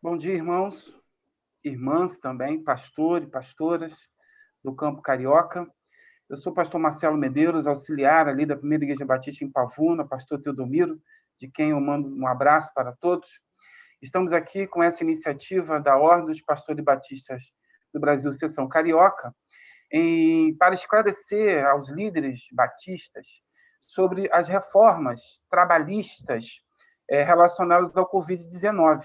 Bom dia, irmãos, irmãs também, pastores e pastoras do Campo Carioca. Eu sou o pastor Marcelo Medeiros, auxiliar ali da Primeira Igreja Batista em Pavuna, pastor Teodomiro, de quem eu mando um abraço para todos. Estamos aqui com essa iniciativa da Ordem dos Pastores Batistas do Brasil, Seção Carioca, para esclarecer aos líderes batistas sobre as reformas trabalhistas relacionadas ao Covid-19.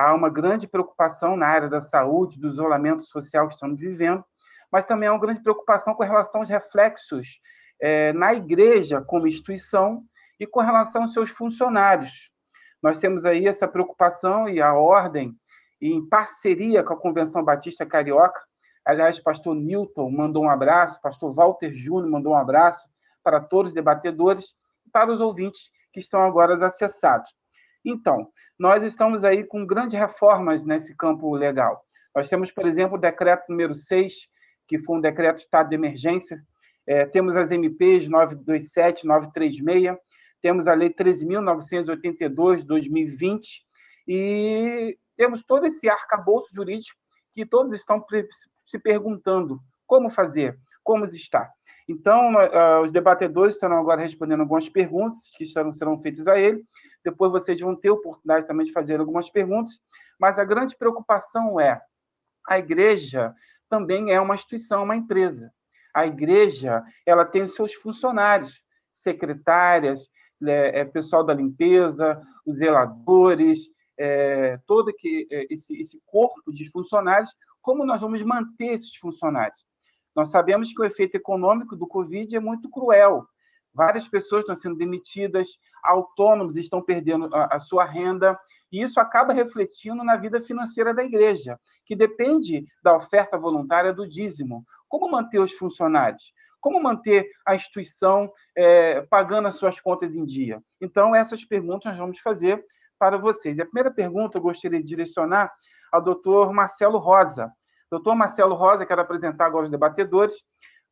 Há uma grande preocupação na área da saúde, do isolamento social que estamos vivendo, mas também há uma grande preocupação com relação aos reflexos na igreja como instituição e com relação aos seus funcionários. Nós temos aí essa preocupação e a ordem, em parceria com a Convenção Batista Carioca. Aliás, pastor Newton mandou um abraço, pastor Walter Júnior mandou um abraço para todos os debatedores e para os ouvintes que estão agora acessados. Então, nós estamos aí com grandes reformas nesse campo legal. Nós temos, por exemplo, o decreto número 6, que foi um decreto de estado de emergência. Temos as MPs 927, 936, temos a Lei 13.982, 2020, e temos todo esse arcabouço jurídico que todos estão se perguntando como fazer, como está. Então, os debatedores estarão agora respondendo algumas perguntas que serão feitas a ele. Depois vocês vão ter a oportunidade também de fazer algumas perguntas, mas a grande preocupação é: a igreja também é uma instituição, uma empresa. A igreja, ela tem os seus funcionários, secretárias, pessoal da limpeza, os zeladores, todo esse corpo de funcionários. Como nós vamos manter esses funcionários? Nós sabemos que o efeito econômico do Covid é muito cruel. Várias pessoas estão sendo demitidas, autônomos estão perdendo a sua renda, e isso acaba refletindo na vida financeira da igreja, que depende da oferta voluntária do dízimo. Como manter os funcionários? Como manter a instituição pagando as suas contas em dia? Então, essas perguntas nós vamos fazer para vocês. E a primeira pergunta eu gostaria de direcionar ao doutor Marcelo Rosa. Doutor Marcelo Rosa, quero apresentar agora os debatedores.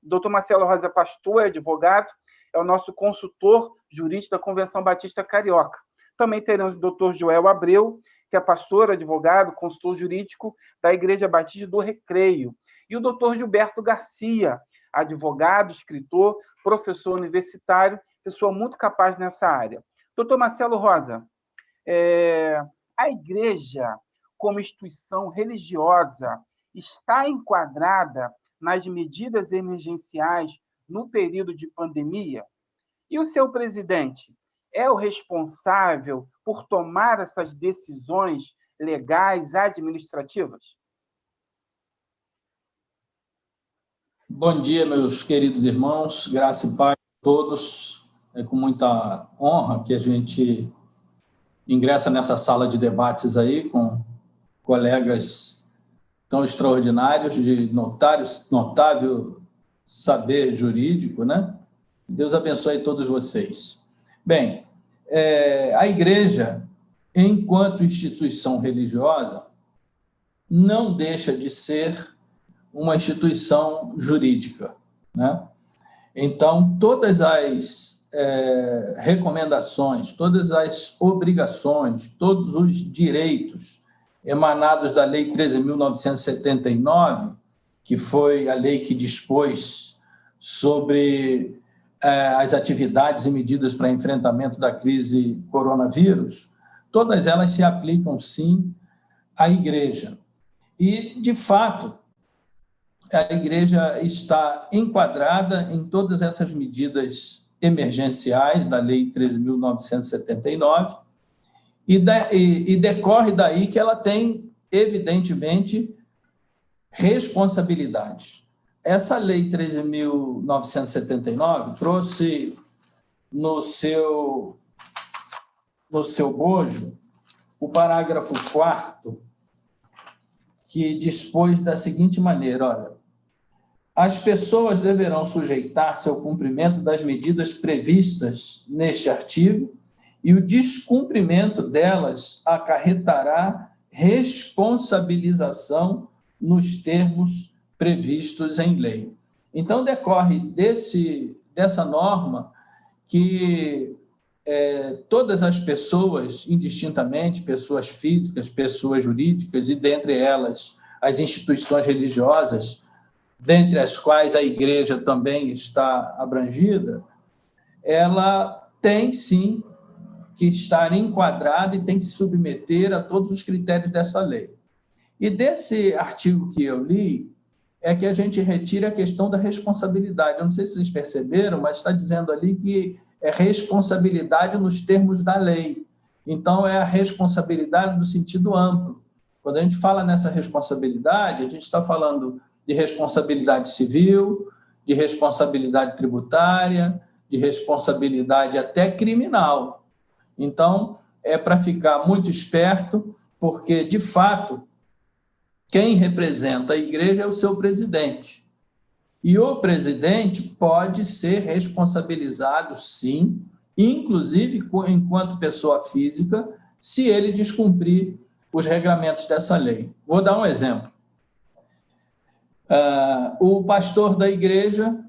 Doutor Marcelo Rosa é pastor, é advogado, é o nosso consultor jurídico da Convenção Batista Carioca. Também teremos o doutor Joel Abreu, que é pastor, advogado, consultor jurídico da Igreja Batista do Recreio. E o doutor Gilberto Garcia, advogado, escritor, professor universitário, pessoa muito capaz nessa área. Doutor Marcelo Rosa, a igreja, como instituição religiosa, está enquadrada nas medidas emergenciais no período de pandemia? E o seu presidente é o responsável por tomar essas decisões legais, administrativas? Bom dia, meus queridos irmãos, graça e paz a todos. É com muita honra que a gente ingressa nessa sala de debates aí com colegas tão extraordinários, de notável saber jurídico, né? Deus abençoe todos vocês. Bem, a igreja, enquanto instituição religiosa, não deixa de ser uma instituição jurídica, né? Então, todas as recomendações, todas as obrigações, todos os direitos emanados da Lei 13.979, que foi a lei que dispôs sobre as atividades e medidas para enfrentamento da crise coronavírus, todas elas se aplicam, sim, à igreja. E, de fato, a igreja está enquadrada em todas essas medidas emergenciais da Lei 13.979 e decorre daí que ela tem, evidentemente, responsabilidades. Essa Lei 13.979 trouxe no seu bojo o parágrafo 4º, que dispôs da seguinte maneira: olha, as pessoas deverão sujeitar-se ao cumprimento das medidas previstas neste artigo e o descumprimento delas acarretará responsabilização nos termos previstos em lei. Então, decorre dessa norma que todas as pessoas, indistintamente, pessoas físicas, pessoas jurídicas, e dentre elas as instituições religiosas, dentre as quais a igreja também está abrangida, ela tem, sim, que estar enquadrada e tem que se submeter a todos os critérios dessa lei. E desse artigo que eu li, é que a gente retira a questão da responsabilidade. Eu não sei se vocês perceberam, mas está dizendo ali que é responsabilidade nos termos da lei. Então, é a responsabilidade no sentido amplo. Quando a gente fala nessa responsabilidade, a gente está falando de responsabilidade civil, de responsabilidade tributária, de responsabilidade até criminal. Então, é para ficar muito esperto, porque, de fato, quem representa a igreja é o seu presidente. E o presidente pode ser responsabilizado, sim, inclusive enquanto pessoa física, se ele descumprir os regramentos dessa lei. Vou dar um exemplo. O pastor da igreja,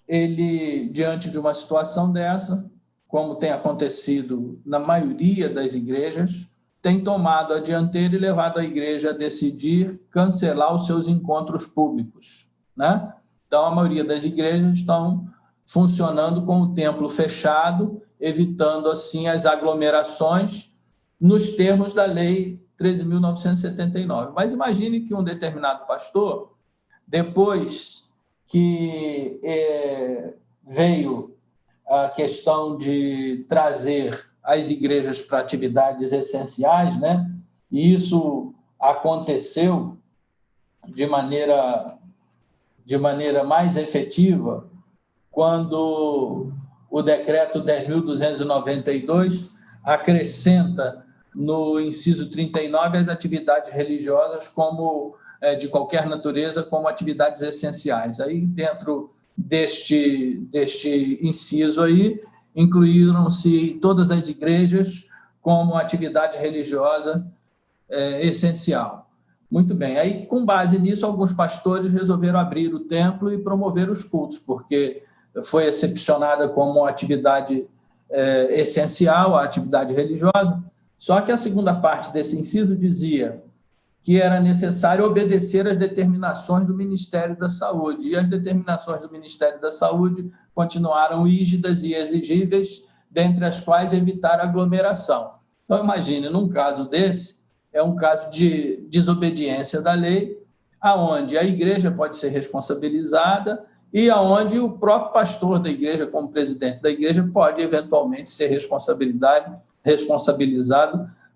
ele, diante de uma situação dessa, como tem acontecido na maioria das igrejas, tem tomado a dianteira e levado a igreja a decidir cancelar os seus encontros públicos, né? Então, a maioria das igrejas estão funcionando com o templo fechado, evitando, assim, as aglomerações nos termos da Lei 13.979. Mas imagine que um determinado pastor, depois que veio a questão de trazer as igrejas para atividades essenciais, né? E isso aconteceu de maneira mais efetiva quando o decreto 10.292 acrescenta no inciso 39 as atividades religiosas como de qualquer natureza como atividades essenciais. Aí, dentro deste inciso aí, incluíram-se todas as igrejas como atividade religiosa essencial. Muito bem. Aí, com base nisso, alguns pastores resolveram abrir o templo e promover os cultos, porque foi excepcionada como atividade essencial, a atividade religiosa. Só que a segunda parte desse inciso dizia que era necessário obedecer às determinações do Ministério da Saúde. E as determinações do Ministério da Saúde continuaram rígidas e exigíveis, dentre as quais evitar aglomeração. Então, imagine, num caso desse, é um caso de desobediência da lei, aonde a igreja pode ser responsabilizada e aonde o próprio pastor da igreja, como presidente da igreja, pode eventualmente ser responsabilizado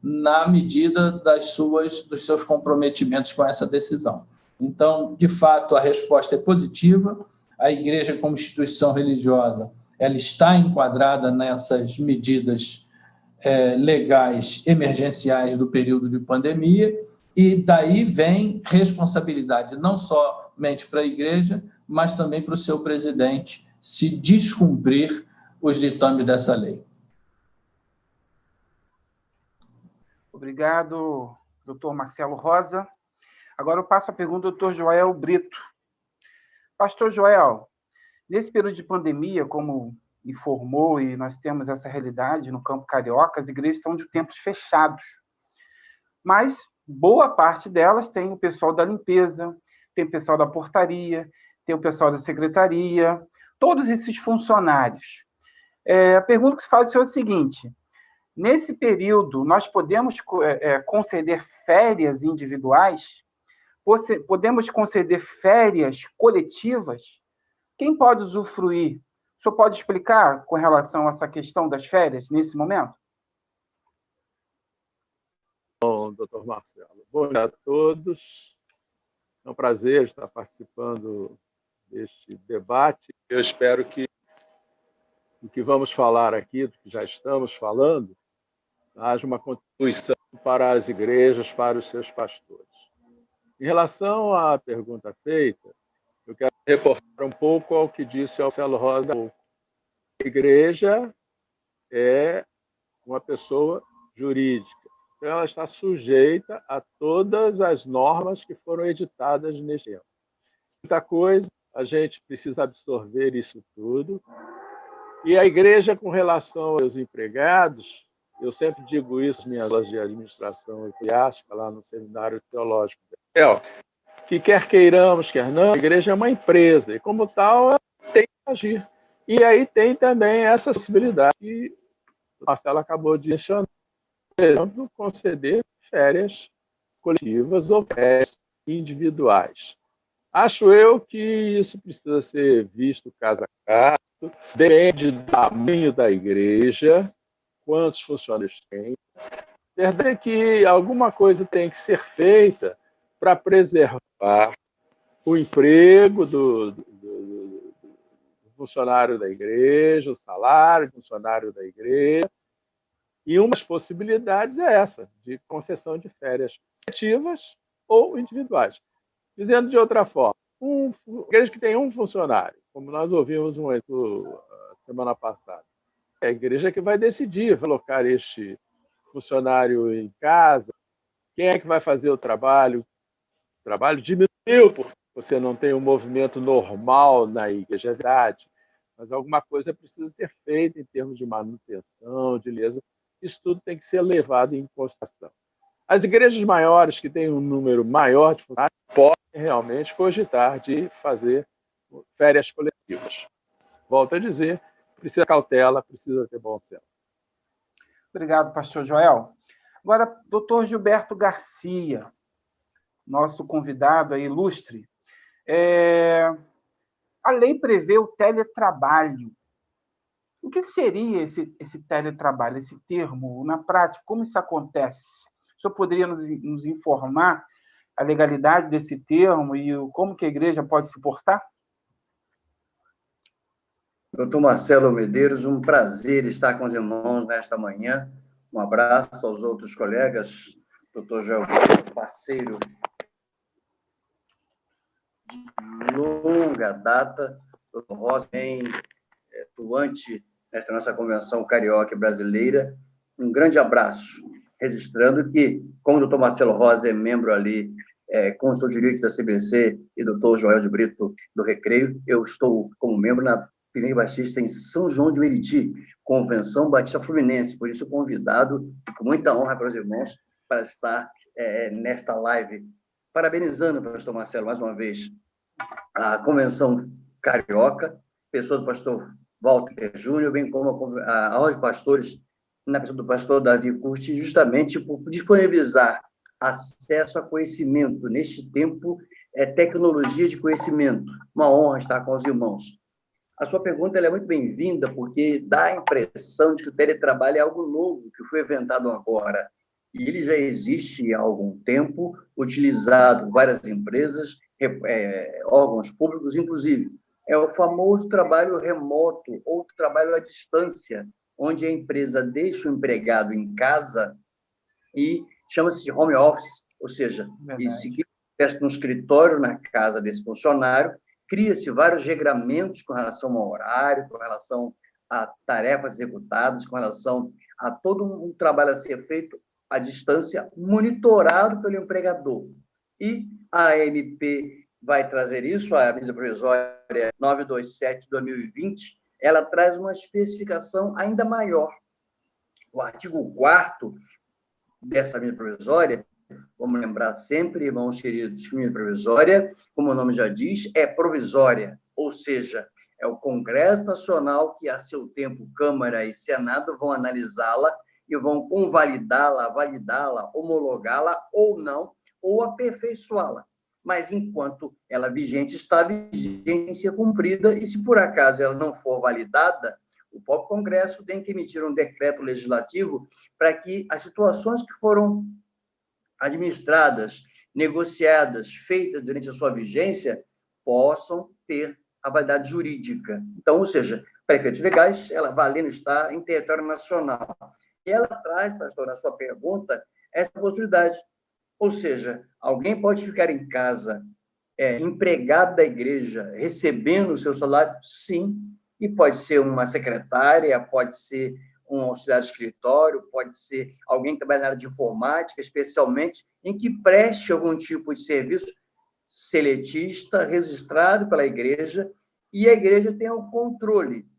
na medida dos seus comprometimentos com essa decisão. Então, de fato, a resposta é positiva. A igreja, como instituição religiosa, ela está enquadrada nessas medidas legais emergenciais do período de pandemia, e daí vem responsabilidade não somente para a igreja, mas também para o seu presidente, se descumprir os ditames dessa lei. Obrigado, doutor Marcelo Rosa. Agora eu passo a pergunta ao doutor Joel Brito. Pastor Joel, nesse período de pandemia, como informou, e nós temos essa realidade no campo carioca, as igrejas estão de templos fechados. Mas boa parte delas tem o pessoal da limpeza, tem o pessoal da portaria, tem o pessoal da secretaria, todos esses funcionários. A pergunta que se faz é o seguinte: nesse período, nós podemos conceder férias individuais? Podemos conceder férias coletivas? Quem pode usufruir? O senhor pode explicar com relação a essa questão das férias nesse momento? Bom, doutor Marcelo. Bom dia a todos. É um prazer estar participando deste debate. Eu espero que o que vamos falar aqui, do que já estamos falando, haja uma contribuição para as igrejas, para os seus pastores. Em relação à pergunta feita, eu quero reportar um pouco ao que disse o Marcelo Rosa. A igreja é uma pessoa jurídica. Então, ela está sujeita a todas as normas que foram editadas neste ano. Muita coisa, a gente precisa absorver isso tudo E a igreja, com relação aos empregados, eu sempre digo isso nas minhas aulas de administração eclesiástica, lá no Seminário Teológico de Betel, que quer queiramos, quer não, a igreja é uma empresa, e como tal, ela tem que agir. E aí tem também essa possibilidade que o Marcelo acabou de mencionar, por exemplo, conceder férias coletivas ou férias individuais. Acho eu que isso precisa ser visto caso a caso, depende do tamanho da igreja, quantos funcionários tem. Verdade é que alguma coisa tem que ser feita para preservar o emprego do funcionário da igreja, o salário do funcionário da igreja. E uma das possibilidades é essa, de concessão de férias coletivas ou individuais. Dizendo de outra forma, igreja que tem um funcionário, como nós ouvimos semana passada, é a igreja que vai decidir colocar este funcionário em casa, quem é que vai fazer o trabalho? O trabalho diminuiu, porque você não tem um movimento normal na igreja, mas alguma coisa precisa ser feita em termos de manutenção, de limpeza. Isso tudo tem que ser levado em consideração. As igrejas maiores, que têm um número maior de funcionários, podem realmente cogitar de fazer férias coletivas. Volto a dizer, precisa cautela, precisa ter bom senso. Obrigado, pastor Joel. Agora, doutor Gilberto Garcia, nosso convidado aí, ilustre. A lei prevê o teletrabalho. O que seria esse teletrabalho, esse termo? Na prática, como isso acontece? O senhor poderia nos informar a legalidade desse termo e como que a igreja pode se portar? Doutor Marcelo Medeiros, um prazer estar com os irmãos nesta manhã. Um abraço aos outros colegas, doutor Joel, parceiro de longa data, doutor Rosa, atuante nesta nossa convenção carioca brasileira. Um grande abraço, registrando que, como o doutor Marcelo Rosa é membro ali, consultor de direito da CBC, e doutor Joel de Brito do Recreio, eu estou como membro na Pinheiro Batista em São João de Meriti, Convenção Batista Fluminense, por isso convidado, com muita honra para os irmãos, para estar nesta live. Parabenizando o pastor Marcelo, mais uma vez, a Convenção Carioca, pessoa do pastor Walter Júnior, bem como a Ordem de Pastores, na pessoa do pastor Davi Curti, justamente por disponibilizar acesso a conhecimento. Neste tempo, tecnologia de conhecimento. Uma honra estar com os irmãos. A sua pergunta é muito bem-vinda, porque dá a impressão de que o teletrabalho é algo novo, que foi inventado agora. E ele já existe há algum tempo, utilizado por várias empresas, órgãos públicos, inclusive. É o famoso trabalho remoto ou trabalho à distância, onde a empresa deixa o empregado em casa e chama-se de home office, ou seja, se tivesse um escritório na casa desse funcionário, cria-se vários regramentos com relação ao horário, com relação a tarefas executadas, com relação a todo um trabalho a ser feito à distância, monitorado pelo empregador. E a ANP vai trazer isso, a medida provisória 927 de 2020, ela traz uma especificação ainda maior. O artigo 4º dessa medida provisória, vamos lembrar sempre, irmãos queridos, que medida provisória, como o nome já diz, é provisória, ou seja, é o Congresso Nacional que, a seu tempo, Câmara e Senado vão analisá-la e vão convalidá-la, validá-la, homologá-la ou não, ou aperfeiçoá-la. Mas, enquanto ela vigente, está vigente em ser cumprida, e se por acaso ela não for validada, o próprio Congresso tem que emitir um decreto legislativo para que as situações que foram administradas, negociadas, feitas durante a sua vigência, possam ter a validade jurídica. Então, ou seja, para efeitos legais, ela valendo está em território nacional. E ela traz, pastor, na sua pergunta, essa possibilidade. Ou seja, alguém pode ficar em casa, empregado da igreja, recebendo o seu salário? Sim. E pode ser uma secretária, pode ser um auxiliar de escritório, pode ser alguém que trabalha na área de informática, especialmente, em que preste algum tipo de serviço seletista, registrado pela igreja, e a igreja tem o controle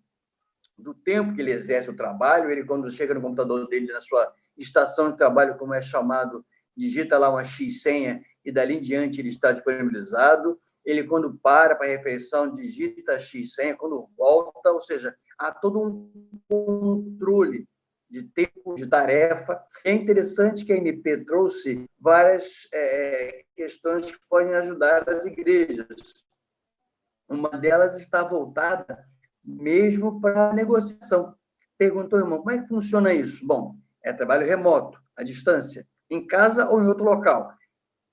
do tempo que ele exerce o trabalho. Ele, quando chega no computador dele, na sua estação de trabalho, como é chamado, digita lá uma X-senha e, dali em diante, ele está disponibilizado. Ele, quando para a refeição, digita a X-senha, quando volta, ou seja, há todo um controle de tempo, de tarefa. É interessante que a MP trouxe várias questões que podem ajudar as igrejas. Uma delas está voltada mesmo para a negociação. Perguntou, irmão, como é que funciona isso? Bom, é trabalho remoto, à distância, em casa ou em outro local,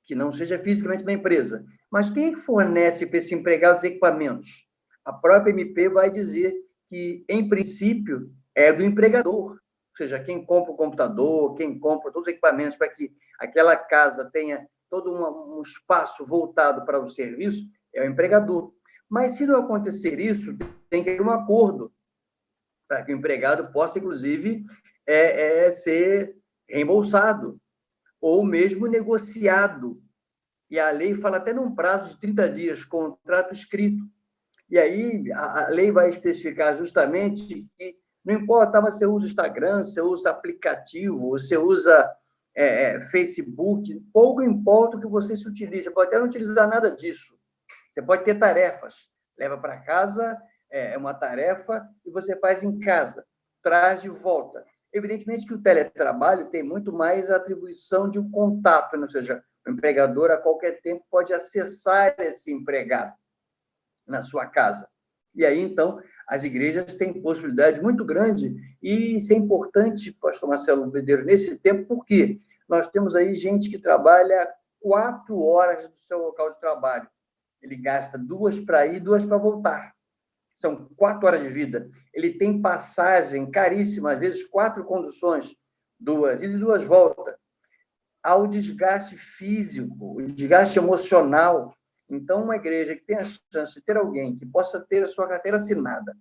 que não seja fisicamente na empresa. Mas quem é que fornece para esse empregado os equipamentos? A própria MP vai dizer que, em princípio, é do empregador. Ou seja, quem compra o computador, quem compra todos os equipamentos para que aquela casa tenha todo um espaço voltado para o serviço, é o empregador. Mas, se não acontecer isso, tem que ter um acordo para que o empregado possa, inclusive, ser reembolsado ou mesmo negociado. E a lei fala até num prazo de 30 dias, contrato escrito. E aí a lei vai especificar justamente que não importa se você usa Instagram, se você usa aplicativo, se você usa Facebook, pouco importa o que você se utilize. Você pode até não utilizar nada disso. Você pode ter tarefas. Leva para casa, uma tarefa, e você faz em casa. Traz de volta. Evidentemente que o teletrabalho tem muito mais a atribuição de um contato, ou seja, o empregador, a qualquer tempo, pode acessar esse empregado na sua casa. E aí, então, as igrejas têm possibilidade muito grande, e isso é importante, pastor Marcelo Medeiros, nesse tempo, porque nós temos aí gente que trabalha 4 horas do seu local de trabalho. Ele gasta 2 para ir, 2 para voltar. São 4 horas de vida. Ele tem passagem caríssima, às vezes 4 conduções, 2 ida e 2 voltas. Há o desgaste físico, o desgaste emocional. Então, uma igreja que tem a chance de ter alguém que possa ter a sua carteira assinada,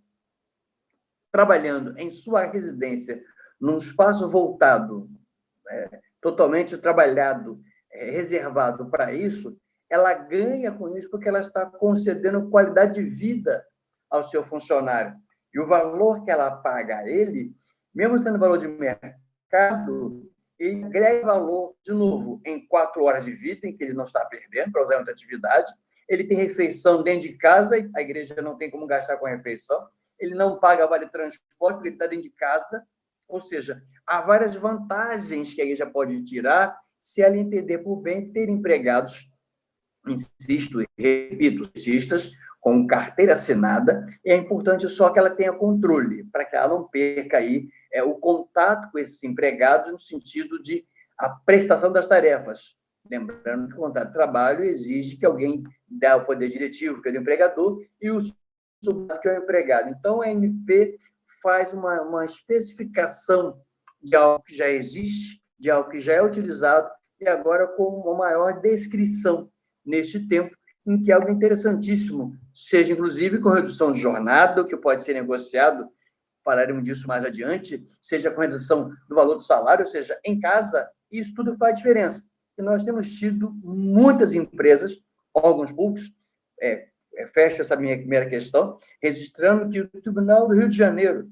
trabalhando em sua residência, num espaço voltado, totalmente trabalhado, reservado para isso, ela ganha com isso porque ela está concedendo qualidade de vida ao seu funcionário. E o valor que ela paga a ele, mesmo sendo valor de mercado, ele agrega valor, de novo, em 4 horas de vida, em que ele não está perdendo para usar em outra atividade. Ele tem refeição dentro de casa, a igreja não tem como gastar com a refeição. Ele não paga vale-transporte, porque ele está dentro de casa. Ou seja, há várias vantagens que a igreja pode tirar se ela entender por bem ter empregados, insisto e repito, cientistas, com carteira assinada. É importante só que ela tenha controle, para que ela não perca aí o contato com esses empregados, no sentido de a prestação das tarefas. Lembrando que o contrato de trabalho exige que alguém dê o poder diretivo, que é o empregador, e o subordinado, que é o empregado. Então, a MP faz uma especificação de algo que já existe, de algo que já é utilizado, e agora com uma maior descrição neste tempo, em que algo interessantíssimo, seja inclusive com redução de jornada, o que pode ser negociado, falaremos disso mais adiante, seja com redução do valor do salário, ou seja, em casa, isso tudo faz diferença. E nós temos tido muitas empresas, órgãos públicos, fecho essa minha primeira questão, registrando que o Tribunal do Rio de Janeiro,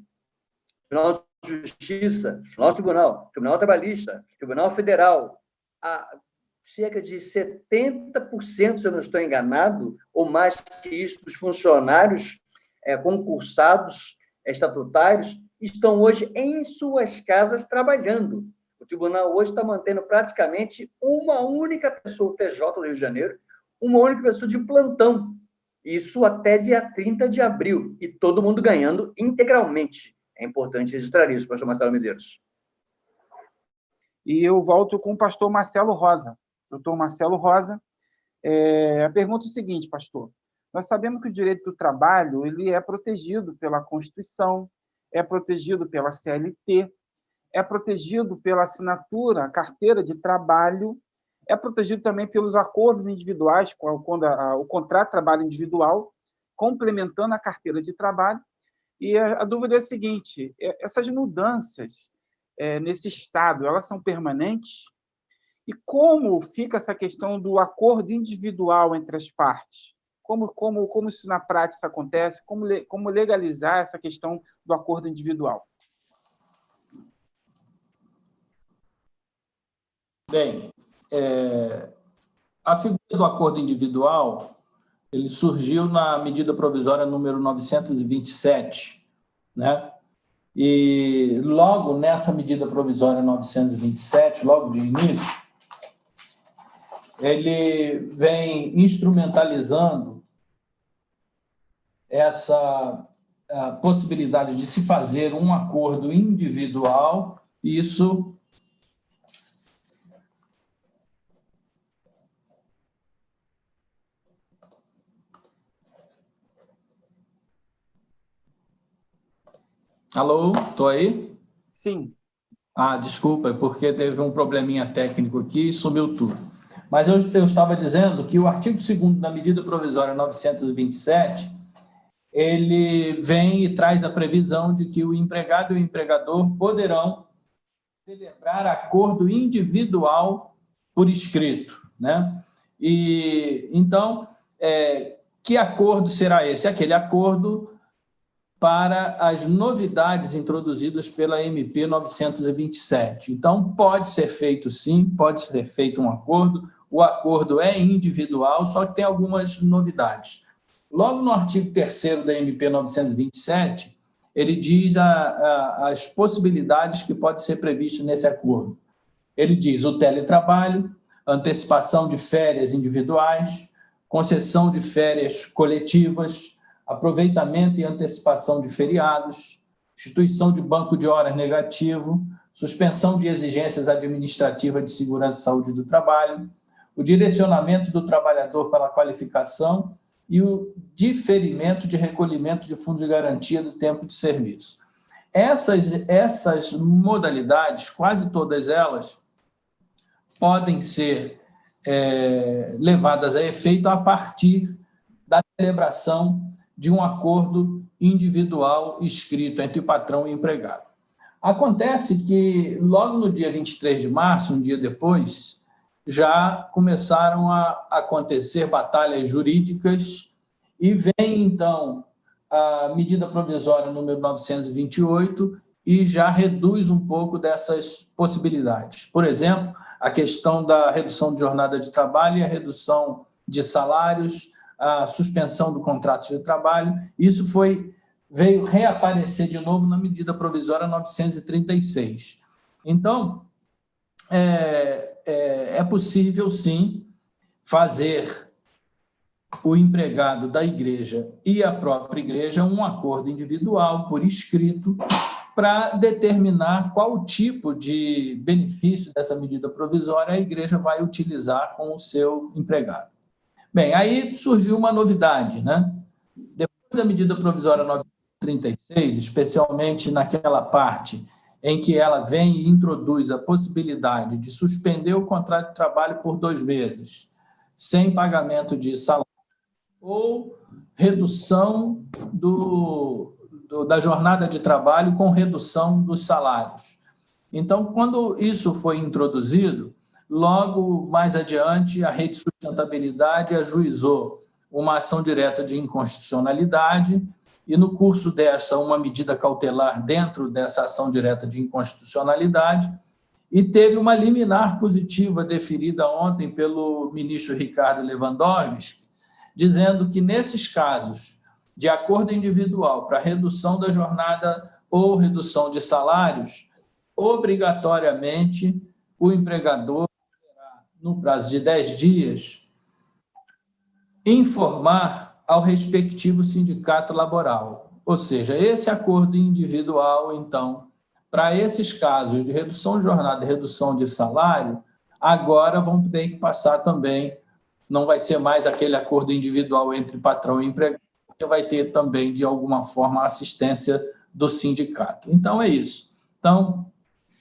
Tribunal de Justiça, nosso Tribunal Trabalhista, Tribunal Federal, cerca de 70%, se eu não estou enganado, ou mais que isso, dos funcionários concursados, estatutários, estão hoje em suas casas trabalhando. O tribunal hoje está mantendo praticamente uma única pessoa, o TJ do Rio de Janeiro, uma única pessoa de plantão. Isso até dia 30 de abril, e todo mundo ganhando integralmente. É importante registrar isso, pastor Marcelo Medeiros. E eu volto com o pastor Marcelo Rosa. Doutor Marcelo Rosa, a pergunta é o seguinte, pastor. Nós sabemos que o direito do trabalho ele é protegido pela Constituição, é protegido pela CLT, é protegido pela assinatura, carteira de trabalho, é protegido também pelos acordos individuais, quando o contrato de trabalho individual, complementando a carteira de trabalho. E a dúvida é a seguinte, essas mudanças nesse Estado, elas são permanentes? E como fica essa questão do acordo individual entre as partes? como isso na prática acontece, como legalizar essa questão do acordo individual. Bem, a figura do acordo individual ele surgiu na medida provisória número 927, né? E logo nessa medida provisória 927, logo de início, ele vem instrumentalizando essa possibilidade de se fazer um acordo individual, isso Alô, estou aí? Sim. Desculpa, porque teve um probleminha técnico aqui e sumiu tudo. Mas eu estava dizendo que o artigo 2º da medida provisória 927, ele vem e traz a previsão de que o empregado e o empregador poderão celebrar acordo individual por escrito, né? E então, que acordo será esse? Aquele acordo para as novidades introduzidas pela MP 927. Então, pode ser feito sim, pode ser feito um acordo, o acordo é individual, só que tem algumas novidades. Logo no artigo 3º da MP 927, ele diz as possibilidades que podem ser previstas nesse acordo. Ele diz o teletrabalho, antecipação de férias individuais, concessão de férias coletivas, aproveitamento e antecipação de feriados, instituição de banco de horas negativo, suspensão de exigências administrativas de segurança e saúde do trabalho, o direcionamento do trabalhador para a qualificação e o diferimento de recolhimento de fundo de garantia do tempo de serviço. Essas modalidades, quase todas elas, podem ser levadas a efeito a partir da celebração de um acordo individual escrito entre patrão e empregado. Acontece que, logo no dia 23 de março, um dia depois, já começaram a acontecer batalhas jurídicas e vem, então, a medida provisória número 928 e já reduz um pouco dessas possibilidades. Por exemplo, a questão da redução de jornada de trabalho e a redução de salários, a suspensão do contrato de trabalho, isso veio reaparecer de novo na medida provisória 936. Então, é possível, sim, fazer o empregado da igreja e a própria igreja um acordo individual por escrito para determinar qual tipo de benefício dessa medida provisória a igreja vai utilizar com o seu empregado. Bem, aí surgiu uma novidade, né? Depois da medida provisória 936, especialmente naquela parte em que ela vem e introduz a possibilidade de suspender o contrato de trabalho por 2 meses, sem pagamento de salário, ou redução da jornada de trabalho com redução dos salários. Então, quando isso foi introduzido, logo mais adiante, a Rede de Sustentabilidade ajuizou uma ação direta de inconstitucionalidade e, no curso dessa, uma medida cautelar dentro dessa ação direta de inconstitucionalidade e teve uma liminar positiva deferida ontem pelo ministro Ricardo Lewandowski, dizendo que, nesses casos de acordo individual para redução da jornada ou redução de salários, obrigatoriamente o empregador deverá, no prazo de 10 dias, informar ao respectivo sindicato laboral. Ou seja, esse acordo individual, então, para esses casos de redução de jornada e redução de salário, agora vão ter que passar também, não vai ser mais aquele acordo individual entre patrão e empregado, porque vai ter também, de alguma forma, a assistência do sindicato. Então, é isso. Então,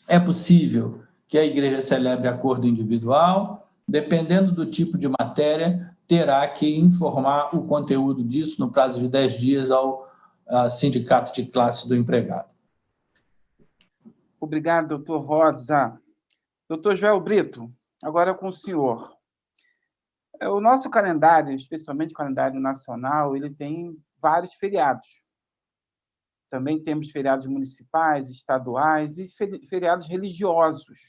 é possível que a igreja celebre acordo individual, dependendo do tipo de matéria, terá que informar o conteúdo disso no prazo de 10 dias ao sindicato de classe do empregado. Obrigado, doutor Rosa. Doutor Joel Brito, agora com o senhor. O nosso calendário, especialmente o calendário nacional, ele tem vários feriados. Também temos feriados municipais, estaduais e feriados religiosos.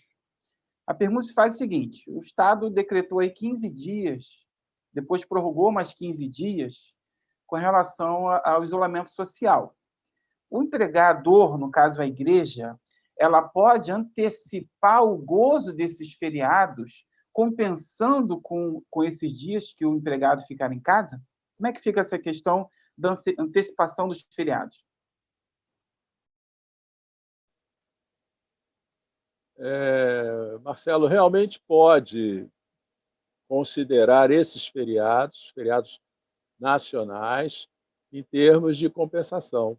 A pergunta se faz o seguinte: o Estado decretou aí 15 dias, depois prorrogou mais 15 dias com relação ao isolamento social. O empregador, no caso a igreja, ela pode antecipar o gozo desses feriados, compensando com esses dias que o empregado ficar em casa? Como é que fica essa questão da antecipação dos feriados? Marcelo, realmente pode considerar esses feriados nacionais, em termos de compensação.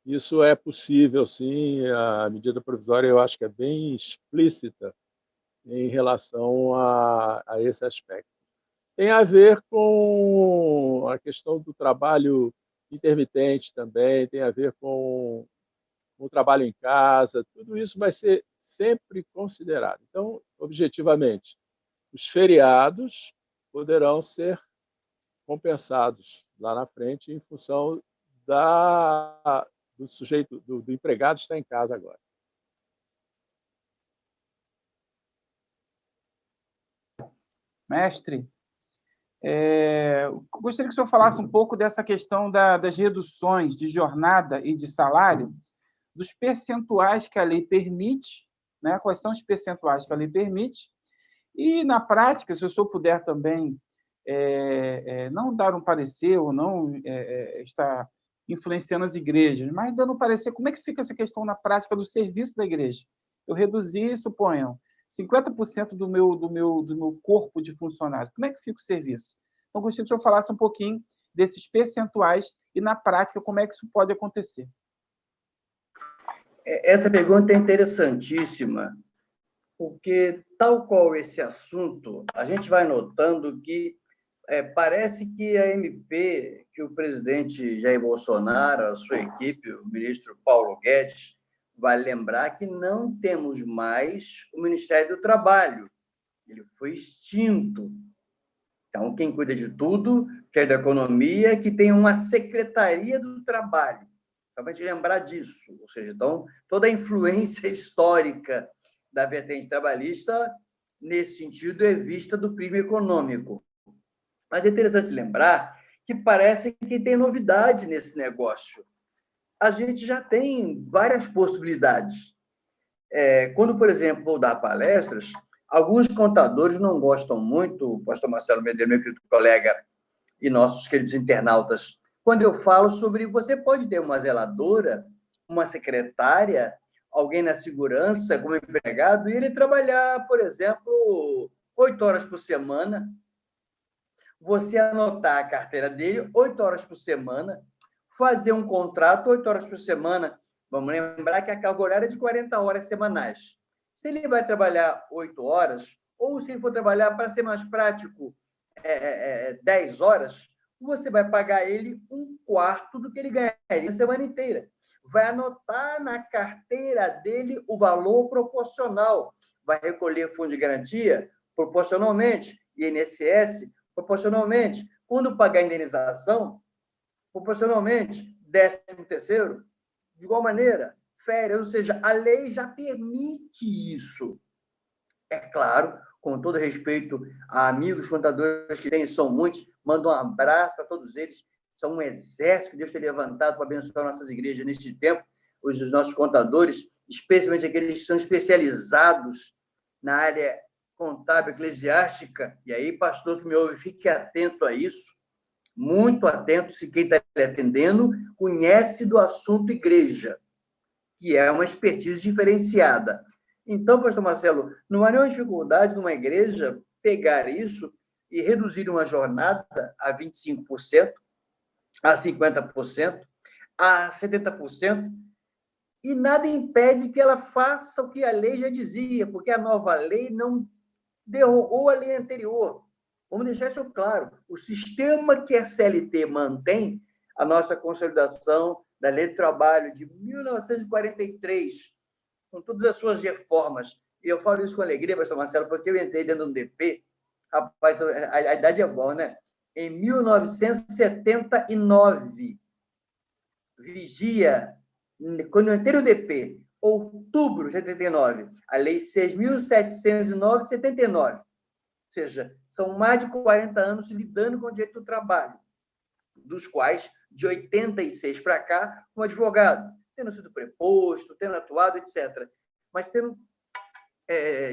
Isso é possível, sim. A medida provisória, eu acho que é bem explícita em relação a esse aspecto. Tem a ver com a questão do trabalho intermitente também, tem a ver com o trabalho em casa, tudo isso vai ser sempre considerado. Então, objetivamente, os feriados poderão ser compensados lá na frente em função do sujeito, do empregado estar em casa agora. Mestre, gostaria que o senhor falasse um pouco dessa questão das reduções de jornada e de salário, dos percentuais que a lei permite, né? Quais são os percentuais que a lei permite, e, na prática, se o senhor puder também não dar um parecer ou não estar influenciando as igrejas, mas dando um parecer, como é que fica essa questão na prática do serviço da igreja? Eu reduzi, suponham, 50% do meu corpo de funcionários. Como é que fica o serviço? Então, gostaria que o senhor falasse um pouquinho desses percentuais e, na prática, como é que isso pode acontecer. Essa pergunta é interessantíssima, porque, tal qual esse assunto, a gente vai notando que parece que a MP, que o presidente Jair Bolsonaro, a sua equipe, o ministro Paulo Guedes, vai lembrar que não temos mais o Ministério do Trabalho. Ele foi extinto. Então, quem cuida de tudo, que é da economia, que tem uma Secretaria do Trabalho. Só para a gente lembrar disso. Ou seja, então, toda a influência histórica da vertente trabalhista, nesse sentido, é vista do prisma econômico. Mas é interessante lembrar que parece que tem novidade nesse negócio. A gente já tem várias possibilidades. Quando, por exemplo, vou dar palestras, alguns contadores não gostam muito, o pastor Marcelo Medeiros, meu querido colega, e nossos queridos internautas, quando eu falo sobre você pode ter uma zeladora, uma secretária, alguém na segurança como empregado, e ele trabalhar, por exemplo, 8 horas por semana, você anotar a carteira dele 8 horas por semana, fazer um contrato 8 horas por semana. Vamos lembrar que a carga horária é de 40 horas semanais. Se ele vai trabalhar 8 horas, ou se ele for trabalhar, para ser mais prático, 10 horas, você vai pagar ele 1/4 do que ele ganharia a semana inteira. Vai anotar na carteira dele o valor proporcional. Vai recolher fundo de garantia proporcionalmente, INSS proporcionalmente. Quando pagar a indenização, proporcionalmente, 13º, de igual maneira, férias, ou seja, a lei já permite isso. É claro, com todo respeito a amigos contadores que tem, são muitos, mando um abraço para todos eles, são um exército que Deus tem levantado para abençoar nossas igrejas neste tempo, os nossos contadores, especialmente aqueles que são especializados na área contábil eclesiástica, e aí, pastor que me ouve, fique atento a isso, muito atento, se quem está lhe atendendo conhece do assunto igreja, que é uma expertise diferenciada. Então, pastor Marcelo, não há nenhuma dificuldade numa igreja pegar isso e reduzir uma jornada a 25%, a 50%, a 70%, e nada impede que ela faça o que a lei já dizia, porque a nova lei não derrogou a lei anterior. Vamos deixar isso claro. O sistema que a CLT mantém, a nossa consolidação da Lei do Trabalho de 1943, com todas as suas reformas, e eu falo isso com alegria, pastor Marcelo, porque eu entrei dentro do DP Rapaz, a idade é boa, né? Em 1979, vigia, quando eu entrei no DP, outubro de 79, a Lei 6.709 de 79. Ou seja, são mais de 40 anos lidando com o direito do trabalho, dos quais, de 86 para cá, um advogado, tendo sido preposto, tendo atuado, etc. Mas tendo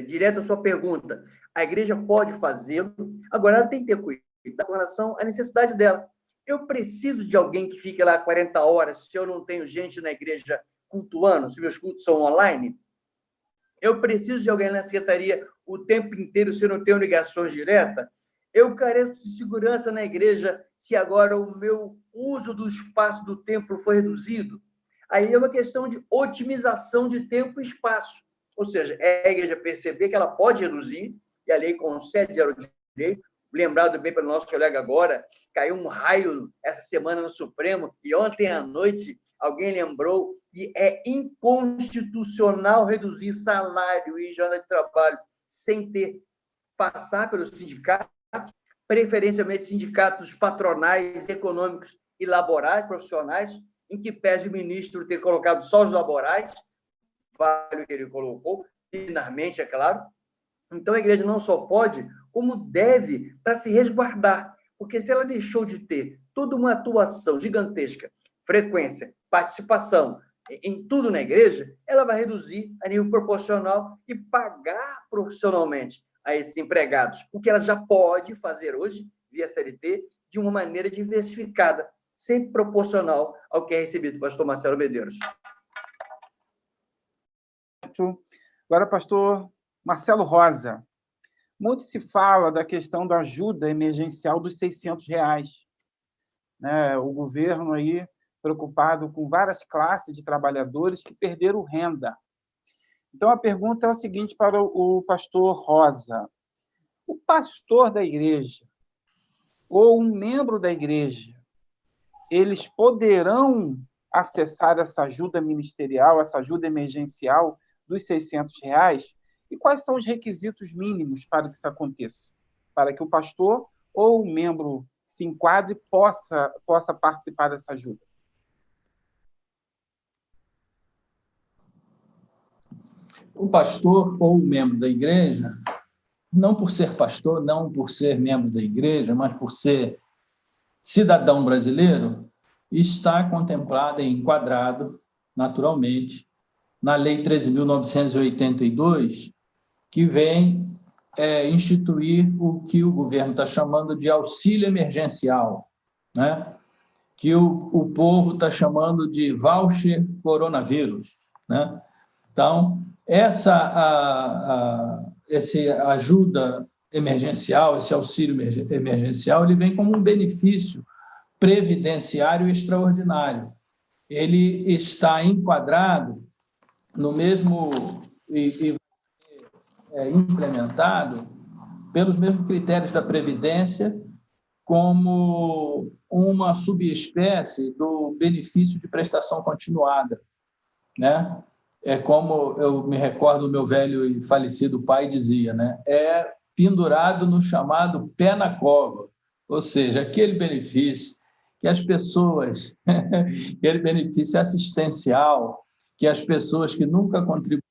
direto à sua pergunta, a igreja pode fazê-lo, agora ela tem que ter cuidado com relação à necessidade dela. Eu preciso de alguém que fique lá 40 horas se eu não tenho gente na igreja cultuando, se meus cultos são online? Eu preciso de alguém na secretaria o tempo inteiro se eu não tenho ligações diretas? Eu careço de segurança na igreja se agora o meu uso do espaço do templo foi reduzido? Aí é uma questão de otimização de tempo e espaço. Ou seja, é a igreja perceber que ela pode reduzir, e a lei concede ao direito. Lembrado bem pelo nosso colega agora, caiu um raio essa semana no Supremo, e ontem à noite alguém lembrou que é inconstitucional reduzir salário e jornada de trabalho sem passar pelos sindicatos, preferencialmente sindicatos patronais, econômicos e laborais, profissionais, em que pese o ministro ter colocado só os laborais, vale o que ele colocou, linearmente, é claro. Então, a igreja não só pode, como deve, para se resguardar. Porque se ela deixou de ter toda uma atuação gigantesca, frequência, participação em tudo na igreja, ela vai reduzir a nível proporcional e pagar profissionalmente a esses empregados, o que ela já pode fazer hoje, via CLT, de uma maneira diversificada, sempre proporcional ao que é recebido, pastor Marcelo Medeiros. Agora, pastor Marcelo Rosa, muito se fala da questão da ajuda emergencial dos R$600, né? O governo aí preocupado com várias classes de trabalhadores que perderam renda. Então, a pergunta é o seguinte para o pastor Rosa: o pastor da igreja ou um membro da igreja, eles poderão acessar essa ajuda ministerial, essa ajuda emergencial dos R$600? E quais são os requisitos mínimos para que isso aconteça? Para que o pastor ou o membro se enquadre e possa participar dessa ajuda? O pastor ou o membro da igreja, não por ser pastor, não por ser membro da igreja, mas por ser cidadão brasileiro, está contemplado e enquadrado, naturalmente, na Lei 13.982, que vem instituir o que o governo está chamando de auxílio emergencial, né? Que o povo está chamando de voucher coronavírus, né? Então, essa ajuda emergencial, esse auxílio emergencial, ele vem como um benefício previdenciário extraordinário. Ele está enquadrado no mesmo implementado pelos mesmos critérios da Previdência, como uma subespécie do benefício de prestação continuada, né? É como eu me recordo do meu velho e falecido pai dizia, né? É pendurado no chamado pé na cova, ou seja, aquele benefício que as pessoas, aquele benefício assistencial que as pessoas que nunca contribuíram,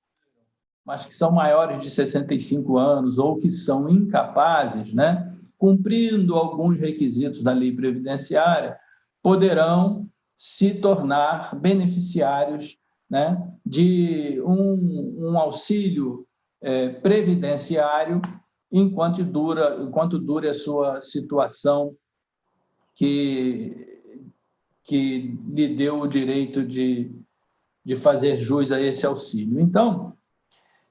mas que são maiores de 65 anos ou que são incapazes, né, cumprindo alguns requisitos da lei previdenciária, poderão se tornar beneficiários, né, de um auxílio previdenciário enquanto dure a sua situação que lhe deu o direito de fazer jus a esse auxílio. Então,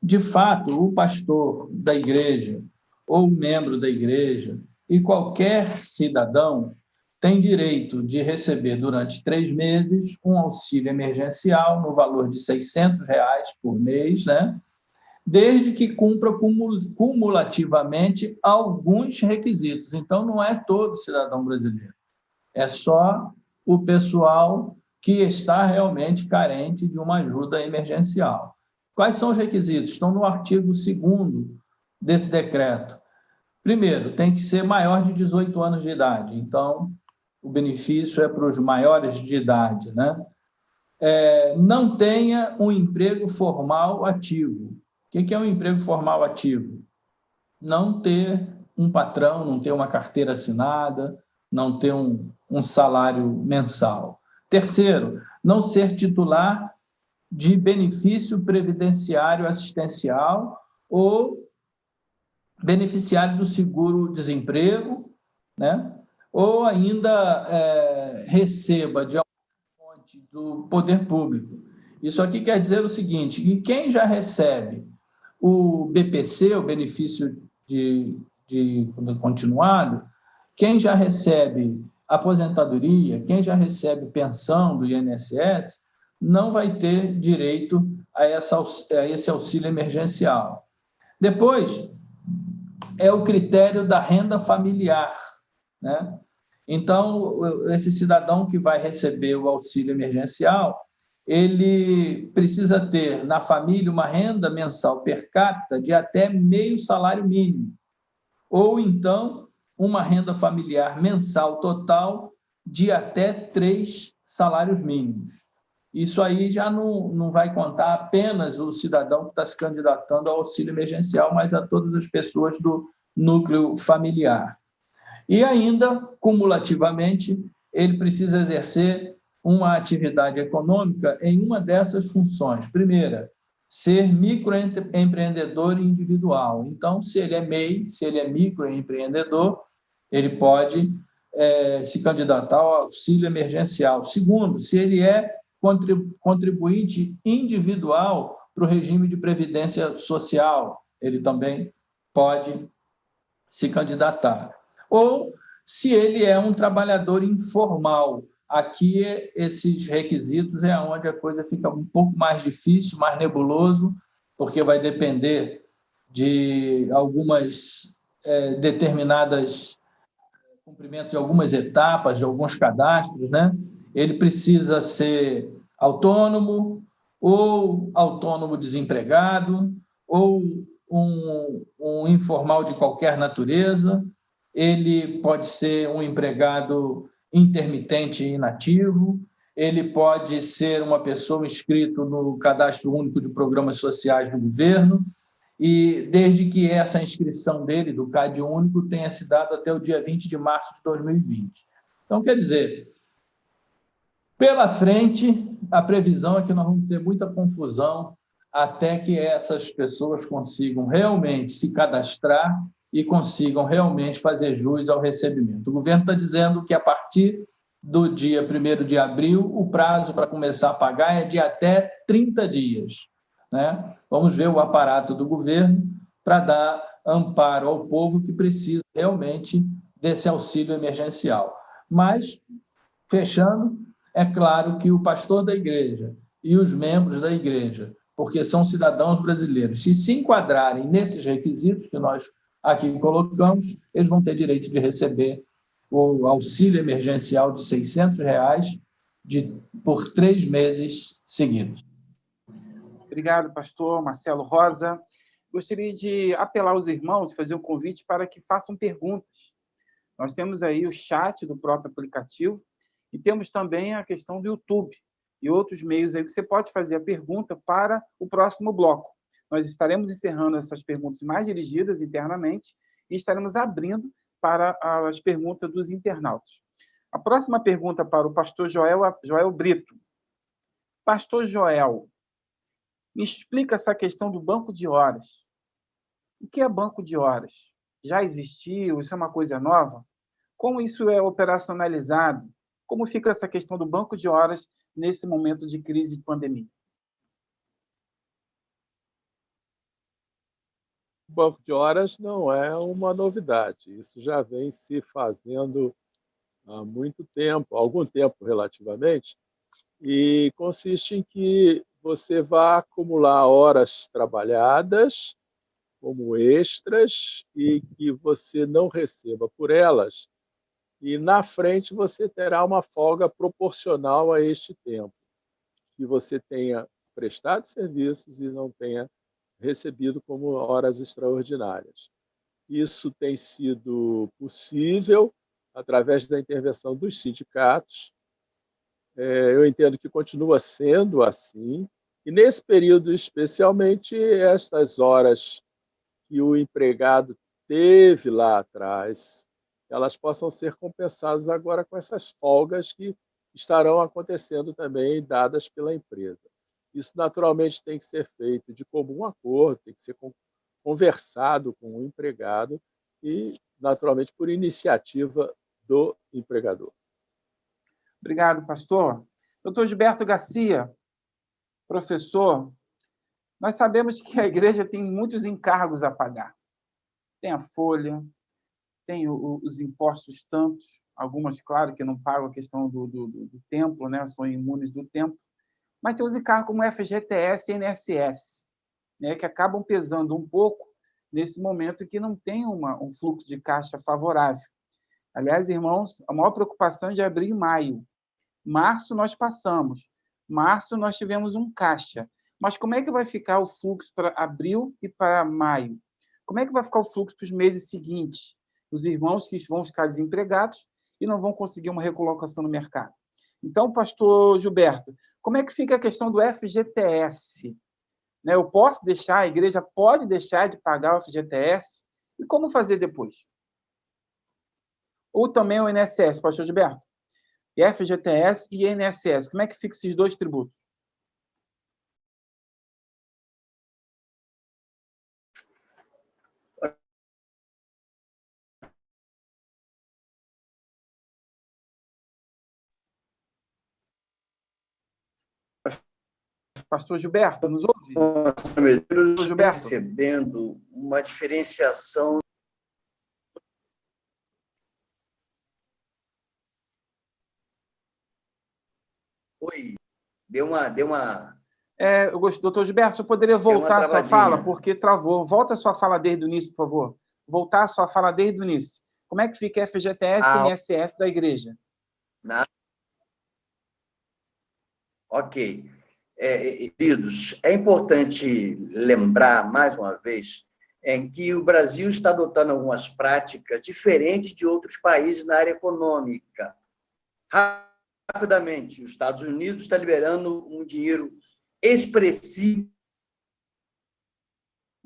de fato, o pastor da igreja ou membro da igreja e qualquer cidadão tem direito de receber durante 3 meses um auxílio emergencial no valor de R$600 por mês, né? Desde que cumpra cumulativamente alguns requisitos. Então, não é todo cidadão brasileiro, é só o pessoal que está realmente carente de uma ajuda emergencial. Quais são os requisitos? Estão no artigo 2º desse decreto. Primeiro, tem que ser maior de 18 anos de idade. Então, o benefício é para os maiores de idade, né? Não tenha um emprego formal ativo. O que é um emprego formal ativo? Não ter um patrão, não ter uma carteira assinada, não ter um salário mensal. Terceiro, não ser titular de benefício previdenciário assistencial ou beneficiário do seguro-desemprego, né? Ou ainda receba de alguma fonte do poder público. Isso aqui quer dizer o seguinte, que quem já recebe o BPC, o benefício de continuado, quem já recebe aposentadoria, quem já recebe pensão do INSS, não vai ter direito a esse auxílio emergencial. Depois, é o critério da renda familiar, né? Então, esse cidadão que vai receber o auxílio emergencial, ele precisa ter na família uma renda mensal per capita de até meio salário mínimo, ou então uma renda familiar mensal total de até 3 salários mínimos. Isso aí já não vai contar apenas o cidadão que está se candidatando ao auxílio emergencial, mas a todas as pessoas do núcleo familiar. E ainda, cumulativamente, ele precisa exercer uma atividade econômica em uma dessas funções. Primeira, ser microempreendedor individual. Então, se ele é MEI, se ele é microempreendedor, ele pode se candidatar ao auxílio emergencial. Segundo, se ele é contribuinte individual para o regime de previdência social, ele também pode se candidatar. Ou se ele é um trabalhador informal. Aqui, esses requisitos é onde a coisa fica um pouco mais difícil, mais nebuloso, porque vai depender de algumas determinadas cumprimento de algumas etapas, de alguns cadastros, né? Ele precisa ser autônomo, ou autônomo desempregado, ou um informal de qualquer natureza. Ele pode ser um empregado intermitente e inativo, ele pode ser uma pessoa inscrita no Cadastro Único de Programas Sociais do governo, e desde que essa inscrição dele, do CAD único, tenha se dado até o dia 20 de março de 2020. Então, quer dizer, pela frente, a previsão é que nós vamos ter muita confusão até que essas pessoas consigam realmente se cadastrar e consigam realmente fazer jus ao recebimento. O governo está dizendo que, a partir do dia 1º de abril, o prazo para começar a pagar é de até 30 dias. Né? Vamos ver o aparato do governo para dar amparo ao povo que precisa realmente desse auxílio emergencial. Mas, fechando, é claro que o pastor da igreja e os membros da igreja, porque são cidadãos brasileiros, se enquadrarem nesses requisitos que nós aqui colocamos, eles vão ter direito de receber o auxílio emergencial de R$ 600 por 3 meses seguidos. Obrigado, pastor Marcelo Rosa. Gostaria de apelar aos irmãos, fazer um convite para que façam perguntas. Nós temos aí o chat do próprio aplicativo e temos também a questão do YouTube e outros meios aí que você pode fazer a pergunta para o próximo bloco. Nós estaremos encerrando essas perguntas mais dirigidas internamente e estaremos abrindo para as perguntas dos internautas. A próxima pergunta para o pastor Joel Brito. Pastor Joel, me explica essa questão do banco de horas. O que é banco de horas? Já existiu? Isso é uma coisa nova? Como isso é operacionalizado? Como fica essa questão do banco de horas nesse momento de crise de pandemia? O banco de horas não é uma novidade. Isso já vem se fazendo há muito tempo, algum tempo relativamente, e consiste em que você vai acumular horas trabalhadas como extras e que você não receba por elas, e na frente você terá uma folga proporcional a este tempo, que você tenha prestado serviços e não tenha recebido como horas extraordinárias. Isso tem sido possível através da intervenção dos sindicatos. Eu entendo que continua sendo assim. E, nesse período, especialmente, estas horas que o empregado teve lá atrás, elas possam ser compensadas agora com essas folgas que estarão acontecendo também, dadas pela empresa. Isso, naturalmente, tem que ser feito de comum acordo, tem que ser conversado com o empregado e, naturalmente, por iniciativa do empregador. Obrigado, pastor. Doutor Gilberto Garcia, professor, nós sabemos que a igreja tem muitos encargos a pagar. Tem a folha, tem os impostos tantos, algumas, claro, que não pagam a questão do templo, né? São imunes do templo, mas tem os encargos como FGTS e INSS, né? Que acabam pesando um pouco nesse momento em que não tem um fluxo de caixa favorável. Aliás, irmãos, a maior preocupação é de abril e maio. Março nós passamos. Março nós tivemos um caixa. Mas como é que vai ficar o fluxo para abril e para maio? Como é que vai ficar o fluxo para os meses seguintes? Os irmãos que vão ficar desempregados e não vão conseguir uma recolocação no mercado. Então, pastor Gilberto, como é que fica a questão do FGTS? Eu posso deixar, a igreja pode deixar de pagar o FGTS? E como fazer depois? Ou também o INSS, pastor Gilberto? FGTS e INSS, como é que fica esses dois tributos? Pastor Gilberto, nos ouve? Pastor Gilberto, percebendo uma diferenciação. Oi, deu uma... Doutor Gilberto, eu poderia voltar a sua fala, porque travou. Volta a sua fala desde o início, por favor. Voltar a sua fala desde o início. Como é que fica FGTS e INSS da igreja? Ok. Queridos, é importante lembrar, mais uma vez, que o Brasil está adotando algumas práticas diferentes de outros países na área econômica. Rapidamente, os Estados Unidos está liberando um dinheiro expressivo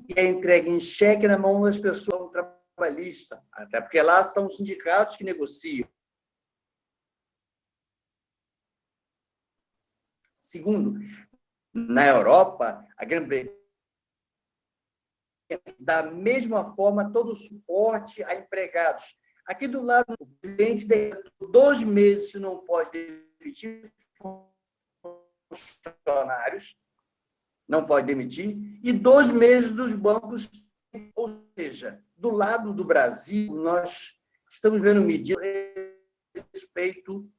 que é entregue em cheque na mão das pessoas trabalhistas, até porque lá são os sindicatos que negociam. Segundo, na Europa, a Grã-Bretanha, da mesma forma, todo o suporte a empregados. Aqui do lado, o presidente tem 2 meses, se não pode demitir funcionários, não pode demitir, e 2 meses dos bancos. Ou seja, do lado do Brasil, nós estamos vendo medidas a respeito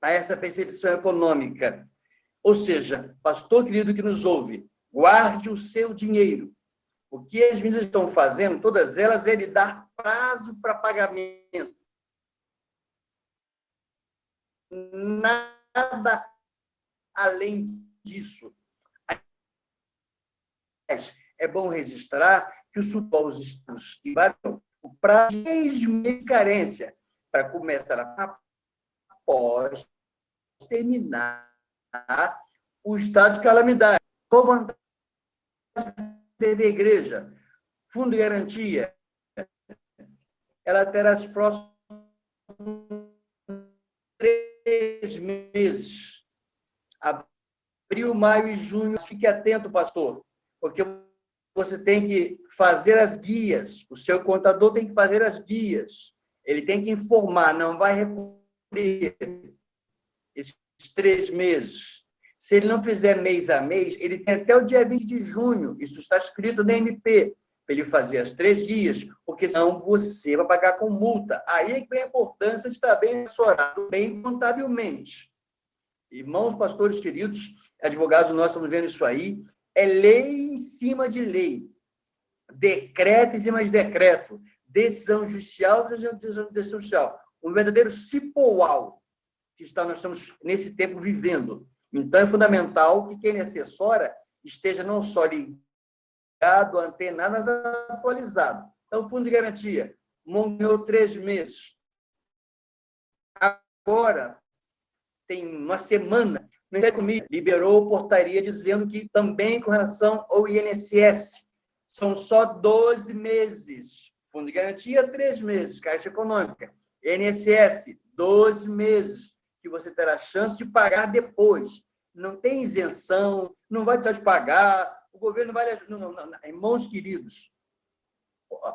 a essa percepção econômica. Ou seja, pastor querido que nos ouve, guarde o seu dinheiro. O que as medidas estão fazendo, todas elas, é lhe dar prazo para pagamento. Nada além disso. É bom registrar que os estados o prazo de 6 meses de carência para começar após terminar o estado de calamidade. Qual vantagem da igreja? Fundo de garantia. Ela terá os próximos 3 meses. Abril, maio e junho. Fique atento, pastor, porque você tem que fazer as guias. O seu contador tem que fazer as guias. Ele tem que informar, não vai recolher esses 3 meses. Se ele não fizer mês a mês, ele tem até o dia 20 de junho, isso está escrito na MP, para ele fazer as 3 guias, porque senão você vai pagar com multa. Aí é que vem a importância de estar bem assessorado, bem contabilmente. Irmãos, pastores queridos, advogados, nós estamos vendo isso aí, é lei em cima de lei, decreto em cima de decreto, decisão judicial, decisão judicial, um verdadeiro cipoal que nós estamos nesse tempo vivendo. Então, é fundamental que quem assessora esteja não só antenado, mas atualizado. Então, o fundo de garantia morreu 3 meses. Agora, tem uma semana, o Ministério da Economia liberou portaria dizendo que também com relação ao INSS, são só 12 meses. Fundo de garantia, 3 meses. Caixa Econômica. INSS, 12 meses, que você terá chance de pagar depois. Não tem isenção, não vai deixar de pagar, o governo vai... Não, irmãos queridos,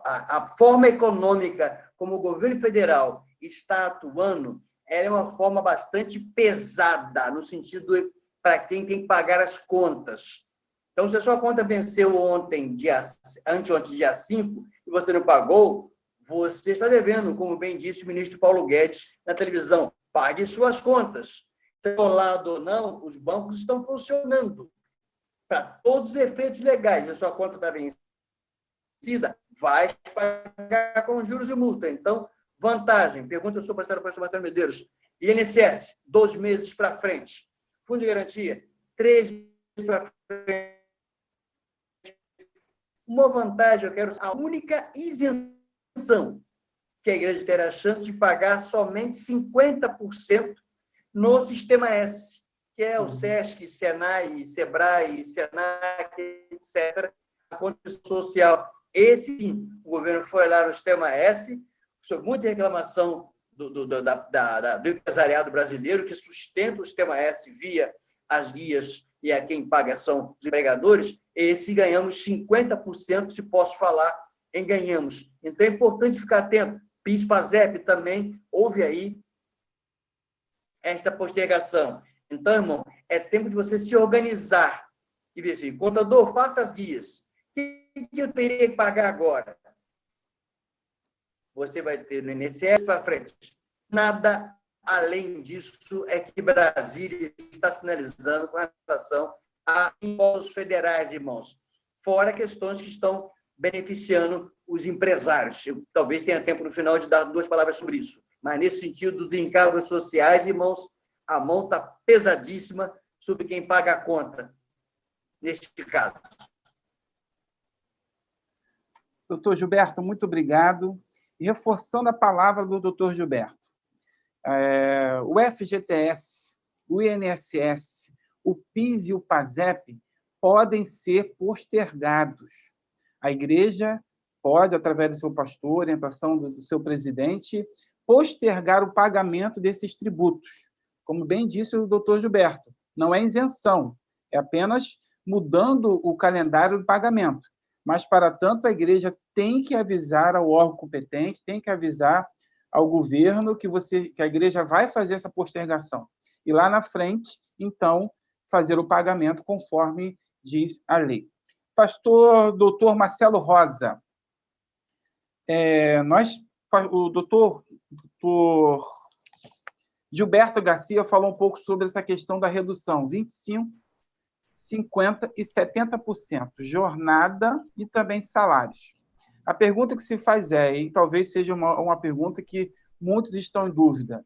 a forma econômica como o governo federal está atuando é uma forma bastante pesada, no sentido para quem tem que pagar as contas. Então, se a sua conta venceu ontem, anteontem, dia 5, e você não pagou, você está devendo, como bem disse o ministro Paulo Guedes na televisão, pague suas contas. Se ao lado ou não, os bancos estão funcionando. Para todos os efeitos legais, a sua conta está vencida, vai pagar com juros e multa. Então, vantagem, pergunta sobre o pastor Marcelo Medeiros, INSS, 2 meses para frente. Fundo de garantia, 3 meses para frente. Uma vantagem, a única isenção que a igreja terá a chance de pagar somente 50% no Sistema S, que é o SESC, SENAI, SEBRAE, SENAC, etc., a conta social. Esse, sim, o governo foi lá no Sistema S, sobre muita reclamação do empresariado brasileiro, que sustenta o Sistema S via as guias, e a quem paga são os empregadores. Esse ganhamos 50%, se posso falar em ganhamos. Então, é importante ficar atento. PIS, PASEP também, houve aí esta postergação. Então, irmão, é tempo de você se organizar e ver assim, contador, faça as guias. O que eu teria que pagar agora? Você vai ter no INSS para frente. Nada além disso é que Brasília está sinalizando com relação a impostos federais, irmãos. Fora questões que estão beneficiando os empresários. Eu talvez tenha tempo no final de dar 2 palavras sobre isso. Mas, nesse sentido dos encargos sociais, irmãos, a mão está pesadíssima sobre quem paga a conta, neste caso. Doutor Gilberto, muito obrigado. E reforçando a palavra do doutor Gilberto, o FGTS, o INSS, o PIS e o PASEP podem ser postergados. A igreja pode, através do seu pastor, orientação do seu presidente, postergar o pagamento desses tributos. Como bem disse o doutor Gilberto, não é isenção, é apenas mudando o calendário do pagamento. Mas, para tanto, a igreja tem que avisar ao órgão competente, tem que avisar ao governo que a igreja vai fazer essa postergação. E lá na frente, então, fazer o pagamento conforme diz a lei. Pastor doutor Marcelo Rosa, o doutor Gilberto Garcia falou um pouco sobre essa questão da redução, 25%, 50% e 70%, jornada e também salários. A pergunta que se faz e talvez seja uma pergunta que muitos estão em dúvida,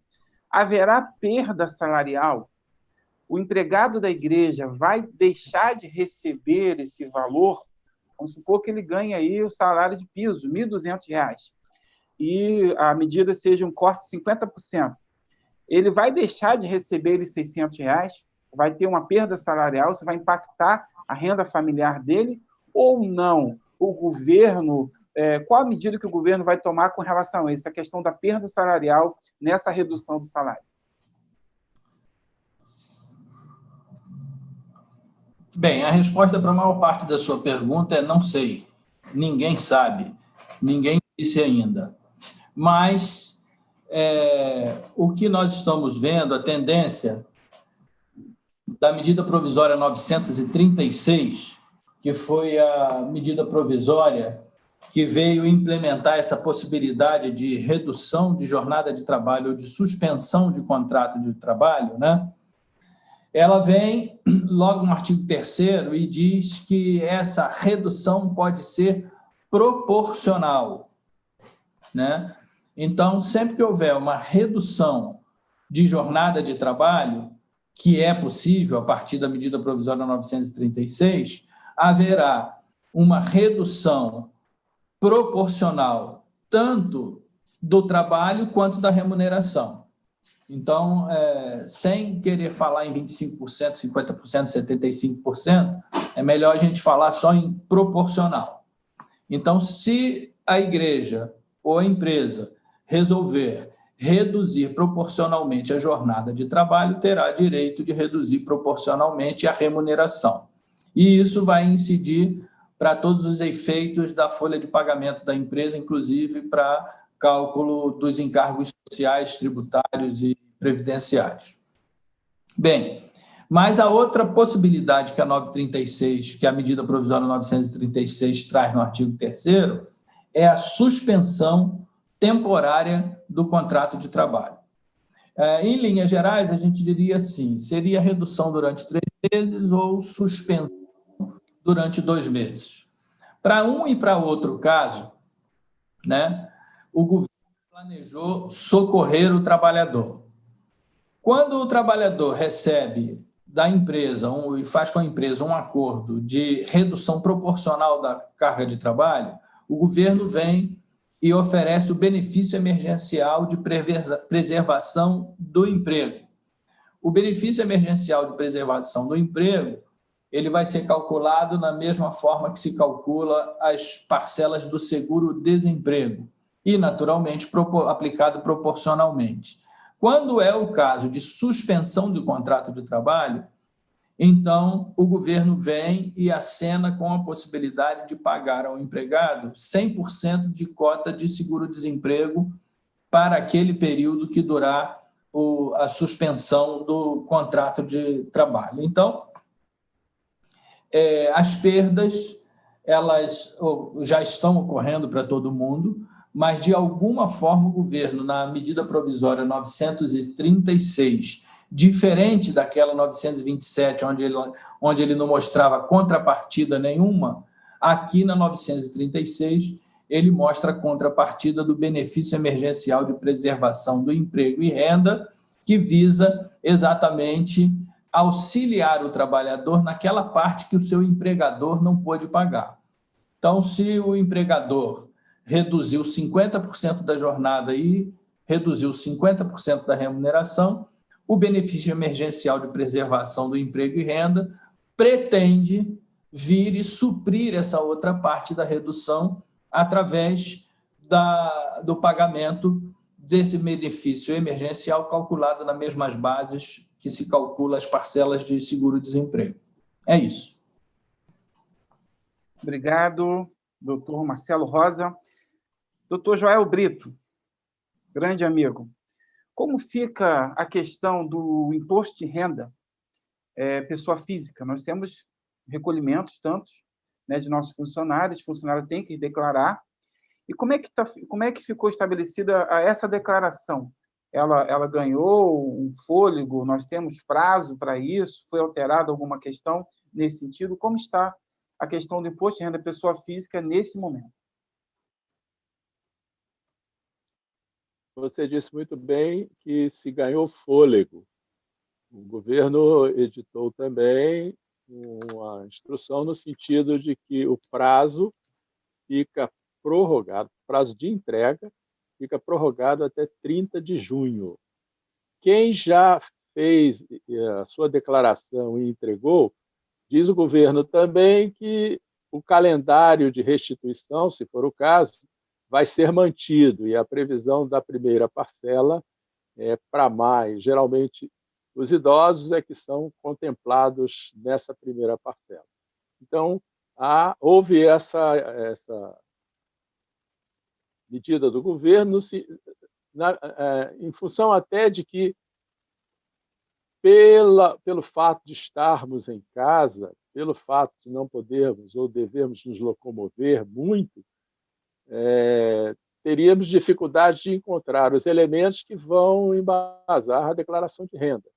haverá perda salarial? O empregado da igreja vai deixar de receber esse valor? Vamos supor que ele ganhe aí o salário de piso, R$ 1.200, e a medida seja um corte de 50%. Ele vai deixar de receber os R$ 600? Vai ter uma perda salarial? Isso vai impactar a renda familiar dele ou não? O governo, qual a medida que o governo vai tomar com relação a isso, a questão da perda salarial nessa redução do salário? Bem, a resposta para a maior parte da sua pergunta é não sei. Ninguém sabe. Ninguém disse ainda. Mas o que nós estamos vendo, a tendência da medida provisória 936, que foi a medida provisória que veio implementar essa possibilidade de redução de jornada de trabalho ou de suspensão de contrato de trabalho, né? Ela vem logo no artigo 3º e diz que essa redução pode ser proporcional, né? Então, sempre que houver uma redução de jornada de trabalho, que é possível a partir da medida provisória 936, haverá uma redução proporcional tanto do trabalho quanto da remuneração. Então, sem querer falar em 25%, 50%, 75%, é melhor a gente falar só em proporcional. Então, se a igreja ou a empresa resolver reduzir proporcionalmente a jornada de trabalho, terá direito de reduzir proporcionalmente a remuneração. E isso vai incidir para todos os efeitos da folha de pagamento da empresa, inclusive para cálculo dos encargos sociais, tributários e previdenciários. Bem, mas a outra possibilidade que a 936, que a medida provisória 936 traz no artigo 3º, é a suspensão temporária do contrato de trabalho. Em linhas gerais, a gente diria assim, seria redução durante 3 meses ou suspensão durante 2 meses. Para um e para outro caso, né, o governo planejou socorrer o trabalhador. Quando o trabalhador recebe da empresa e faz com a empresa um acordo de redução proporcional da carga de trabalho, o governo vem e oferece o benefício emergencial de preservação do emprego. O benefício emergencial de preservação do emprego, ele vai ser calculado na mesma forma que se calcula as parcelas do seguro-desemprego e, naturalmente, aplicado proporcionalmente. Quando é o caso de suspensão do contrato de trabalho, então o governo vem e acena com a possibilidade de pagar ao empregado 100% de cota de seguro-desemprego para aquele período que durar a suspensão do contrato de trabalho. Então, as perdas, elas já estão ocorrendo para todo mundo, mas, de alguma forma, o governo, na medida provisória 936, diferente daquela 927, onde ele não mostrava contrapartida nenhuma, aqui na 936, ele mostra a contrapartida do benefício emergencial de preservação do emprego e renda, que visa exatamente auxiliar o trabalhador naquela parte que o seu empregador não pôde pagar. Então, se o empregador reduziu 50% da jornada e reduziu 50% da remuneração, o benefício emergencial de preservação do emprego e renda pretende vir e suprir essa outra parte da redução através do pagamento desse benefício emergencial calculado nas mesmas bases que se calcula as parcelas de seguro-desemprego. É isso. Obrigado, doutor Marcelo Rosa. Doutor Joel Brito, grande amigo, como fica a questão do imposto de renda pessoa física? Nós temos recolhimentos, tantos, né, de nossos funcionários, o funcionário tem que declarar. E como é que ficou estabelecida essa declaração? Ela ganhou um fôlego? Nós temos prazo para isso? Foi alterada alguma questão nesse sentido? Como está a questão do imposto de renda pessoa física nesse momento? Você disse muito bem que se ganhou fôlego. O governo editou também uma instrução no sentido de que o prazo fica prorrogado, o prazo de entrega fica prorrogado até 30 de junho. Quem já fez a sua declaração e entregou, diz o governo também que o calendário de restituição, se for o caso, vai ser mantido, e a previsão da primeira parcela é para maio. Geralmente, os idosos é que são contemplados nessa primeira parcela. Então, houve essa medida do governo, em função até de que, pelo fato de estarmos em casa, pelo fato de não podermos ou devermos nos locomover muito, teríamos dificuldade de encontrar os elementos que vão embasar a declaração de renda.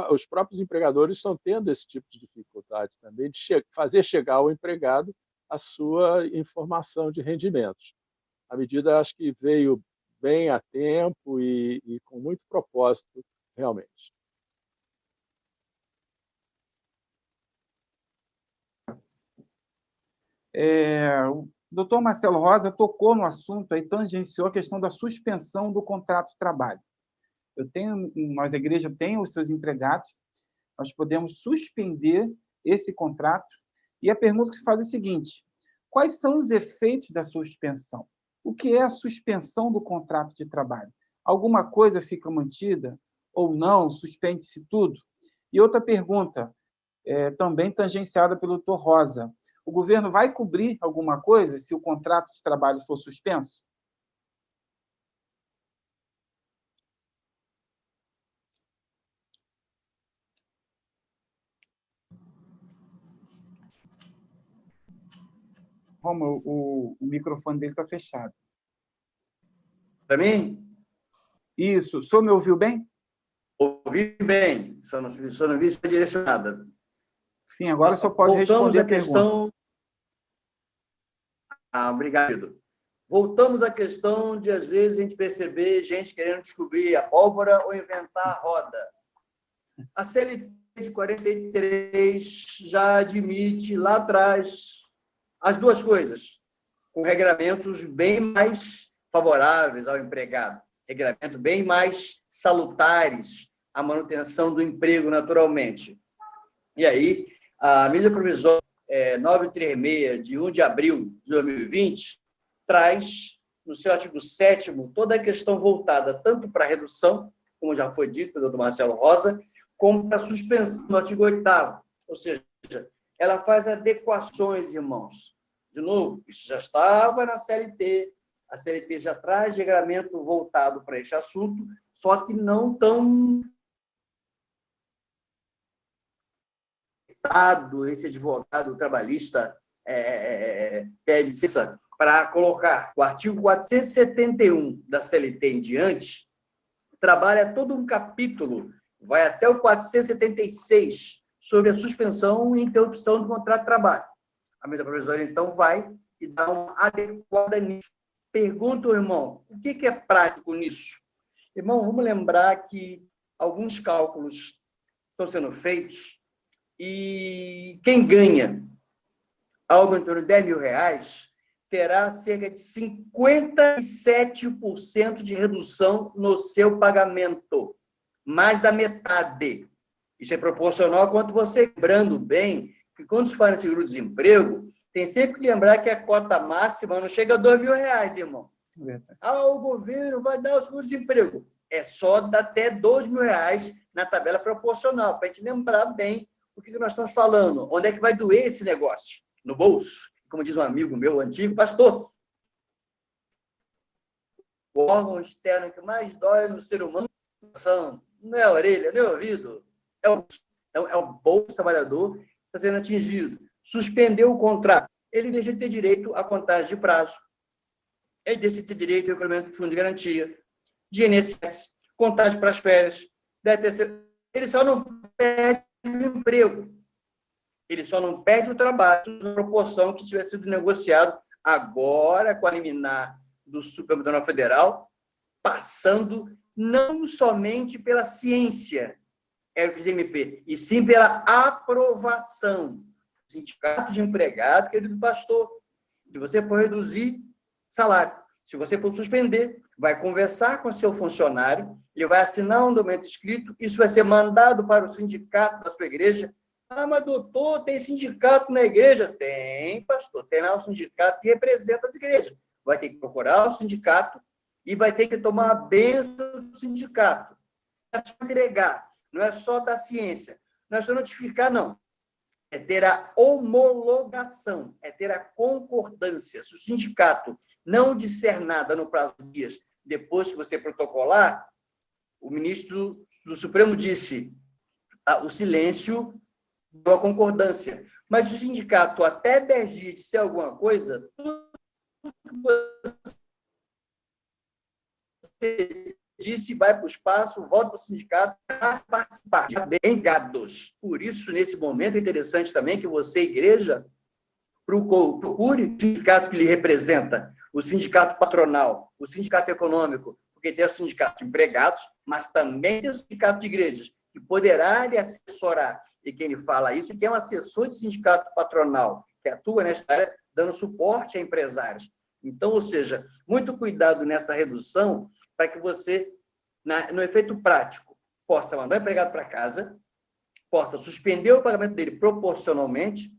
Os próprios empregadores estão tendo esse tipo de dificuldade também, de fazer chegar ao empregado a sua informação de rendimentos. A medida, acho que veio bem a tempo e com muito propósito, realmente. O doutor Marcelo Rosa tocou no assunto e tangenciou a questão da suspensão do contrato de trabalho. Nós, a igreja, tem os seus empregados, nós podemos suspender esse contrato, e a pergunta que se faz é a seguinte: quais são os efeitos da suspensão? O que é a suspensão do contrato de trabalho? Alguma coisa fica mantida ou não? Suspende-se tudo? E outra pergunta, também tangenciada pelo doutor Rosa: o governo vai cobrir alguma coisa se o contrato de trabalho for suspenso? Roma, o microfone dele está fechado. Para mim? Isso. O senhor me ouviu bem? Ouvi bem. Só não vi se foi direcionada. Sim, agora só pode responder a pergunta. Obrigado. Voltamos à questão de, às vezes, a gente perceber gente querendo descobrir a pólvora ou inventar a roda. A CLT de 43 já admite, lá atrás, as duas coisas, com regramentos bem mais favoráveis ao empregado, regramentos bem mais salutares à manutenção do emprego, naturalmente. E aí, a medida provisória 936, de 1 de abril de 2020, traz, no seu artigo 7º, toda a questão voltada tanto para a redução, como já foi dito pelo doutor Marcelo Rosa, como para a suspensão, no artigo 8º. Ou seja, ela faz adequações, irmãos. De novo, isso já estava na CLT, a CLT já traz regramento voltado para este assunto, só que não tão... esse advogado trabalhista pede licença para colocar o artigo 471 da CLT em diante, trabalha todo um capítulo, vai até o 476, sobre a suspensão e interrupção do contrato de trabalho. A medida provisória, então, vai e dá uma adequada nisso. Pergunto, irmão, o que é prático nisso? Irmão, vamos lembrar que alguns cálculos estão sendo feitos e quem ganha algo em torno de R$10.000 terá cerca de 57% de redução no seu pagamento, mais da metade. Isso é proporcional a quanto você, lembrando bem, que quando se fala em seguro-desemprego, tem sempre que lembrar que a cota máxima não chega a R$2.000, irmão. O governo vai dar o seguro-desemprego. É só até R$2.000 na tabela proporcional, para a gente lembrar bem o que nós estamos falando. Onde é que vai doer esse negócio? No bolso. Como diz um amigo meu antigo, pastor, o órgão externo que mais dói no ser humano não é a orelha, não é o ouvido, é o bolso do trabalhador que está sendo atingido. Suspendeu o contrato, ele deixa de ter direito a contagem de prazo, ele deixa de ter direito ao recolhimento do fundo de garantia, de INSS, contagem para as férias, ele só não perde o emprego, ele só não perde o trabalho na proporção que tivesse sido negociado agora com a liminar do Supremo Tribunal Federal, passando não somente pela ciência, MP, e sim pela aprovação. Sindicato de empregado, querido pastor, se você for reduzir salário, se você for suspender, vai conversar com seu funcionário, ele vai assinar um documento escrito, isso vai ser mandado para o sindicato da sua igreja. Mas doutor, tem sindicato na igreja? Tem, pastor, tem lá um sindicato que representa as igrejas. Vai ter que procurar o sindicato e vai ter que tomar a bênção do sindicato. Não é só agregar, não é só da ciência, não é só notificar, não. É ter a homologação, é ter a concordância. Se o sindicato não disser nada no prazo de dias depois que você protocolar, o ministro do Supremo disse o silêncio deu a concordância. Mas se o sindicato até 10 dias disser alguma coisa, tudo que você disse vai para o espaço, volta para o sindicato para participar. Bem gados. Por isso, nesse momento, é interessante também que você, igreja, procure o sindicato que lhe representa, o sindicato patronal, o sindicato econômico, porque tem o sindicato de empregados, mas também tem o sindicato de igrejas, que poderá lhe assessorar. E quem lhe fala isso, que é um assessor de sindicato patronal, que atua nesta área, dando suporte a empresários. Então, ou seja, muito cuidado nessa redução para que você, no efeito prático, possa mandar o empregado para casa, possa suspender o pagamento dele proporcionalmente,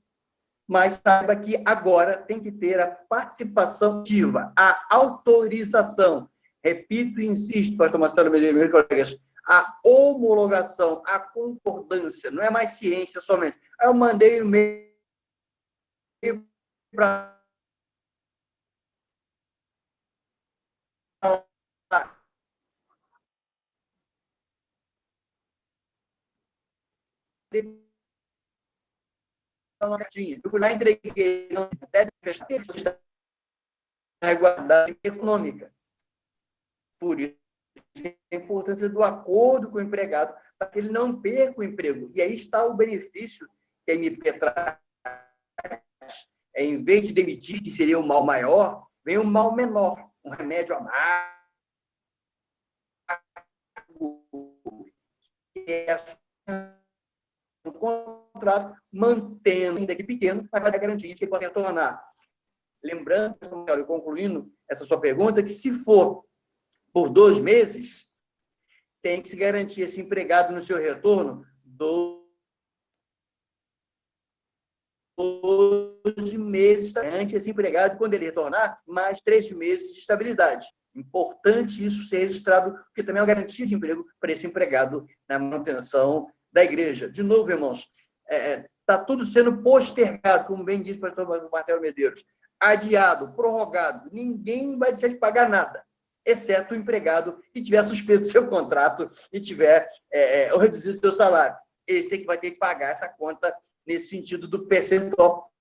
mas saiba que agora tem que ter a participação ativa, a autorização. Repito e insisto, pastor Marcelo Medeiros, meus colegas, a homologação, a concordância, não é mais ciência somente. Eu mandei um e-mail para uma cartinha. Eu fui lá e entreguei, até fechar, a guardar econômica. Por isso, a importância do acordo com o empregado, para que ele não perca o emprego. E aí está o benefício que a MP traz. Em vez de demitir, que seria um mal maior, vem um mal menor, um remédio amargo, que é um contrato, mantendo, ainda que pequeno, mas vai dar garantia que ele possa retornar. Lembrando, concluindo essa sua pergunta, que se for por 2 meses, tem que se garantir esse empregado no seu retorno 12 meses ante esse empregado, quando ele retornar, mais 3 meses de estabilidade. Importante isso ser registrado, porque também é uma garantia de emprego para esse empregado na manutenção da igreja. De novo, irmãos, está tudo sendo postergado, como bem disse o pastor Marcelo Medeiros, adiado, prorrogado. Ninguém vai deixar de pagar nada, exceto o empregado que tiver suspenso seu contrato e tiver ou reduzido seu salário. Esse é que vai ter que pagar essa conta nesse sentido do percentual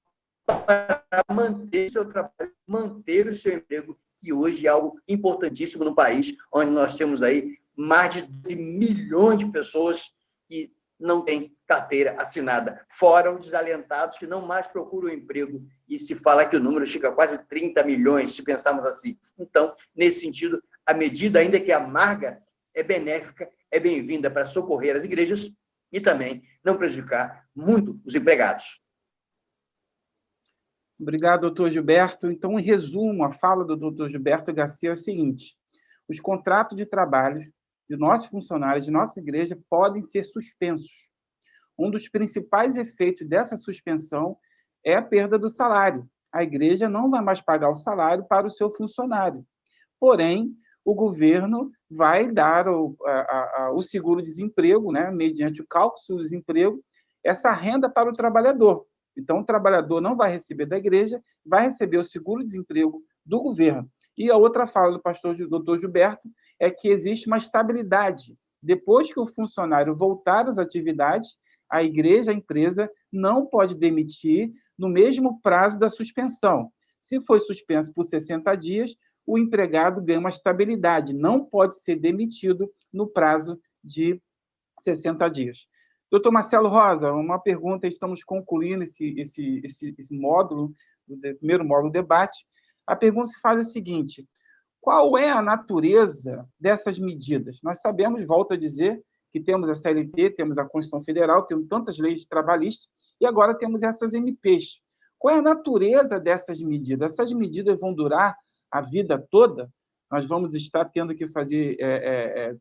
para manter o seu trabalho, manter o seu emprego, que hoje é algo importantíssimo no país, onde nós temos aí mais de 12 milhões de pessoas que não têm carteira assinada, fora os desalentados que não mais procuram emprego, e se fala que o número chega a quase 30 milhões, se pensarmos assim. Então, nesse sentido, a medida, ainda que amarga, é benéfica, é bem-vinda para socorrer as igrejas e também não prejudicar muito os empregados. Obrigado, doutor Gilberto. Então, em resumo, a fala do doutor Gilberto Garcia é o seguinte: os contratos de trabalho de nossos funcionários, de nossa igreja, podem ser suspensos. Um dos principais efeitos dessa suspensão é a perda do salário. A igreja não vai mais pagar o salário para o seu funcionário. Porém, o governo vai dar o seguro-desemprego, né, mediante o cálculo do desemprego, essa renda para o trabalhador. Então, o trabalhador não vai receber da igreja, vai receber o seguro-desemprego do governo. E a outra fala do pastor doutor Gilberto é que existe uma estabilidade. Depois que o funcionário voltar às atividades, a igreja, a empresa, não pode demitir no mesmo prazo da suspensão. Se foi suspenso por 60 dias, o empregado ganha uma estabilidade, não pode ser demitido no prazo de 60 dias. Doutor Marcelo Rosa, uma pergunta, estamos concluindo esse módulo, o primeiro módulo do debate. A pergunta se faz a seguinte: qual é a natureza dessas medidas? Nós sabemos, volto a dizer, que temos a CLT, temos a Constituição Federal, temos tantas leis trabalhistas, e agora temos essas MPs. Qual é a natureza dessas medidas? Essas medidas vão durar a vida toda? Nós vamos estar tendo que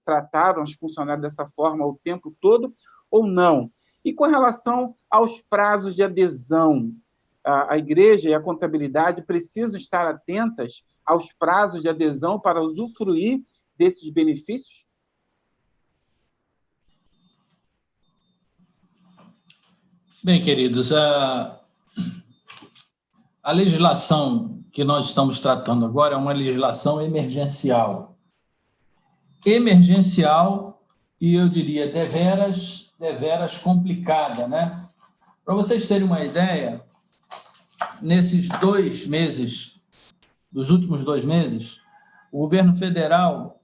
tratar os funcionários dessa forma o tempo todo ou não? E com relação aos prazos de adesão, a igreja e a contabilidade precisam estar atentas aos prazos de adesão para usufruir desses benefícios? Bem, queridos, a legislação que nós estamos tratando agora é uma legislação emergencial. Emergencial e, eu diria, deveras complicada, né? Para vocês terem uma ideia, nesses 2 meses, dos últimos 2 meses, o governo federal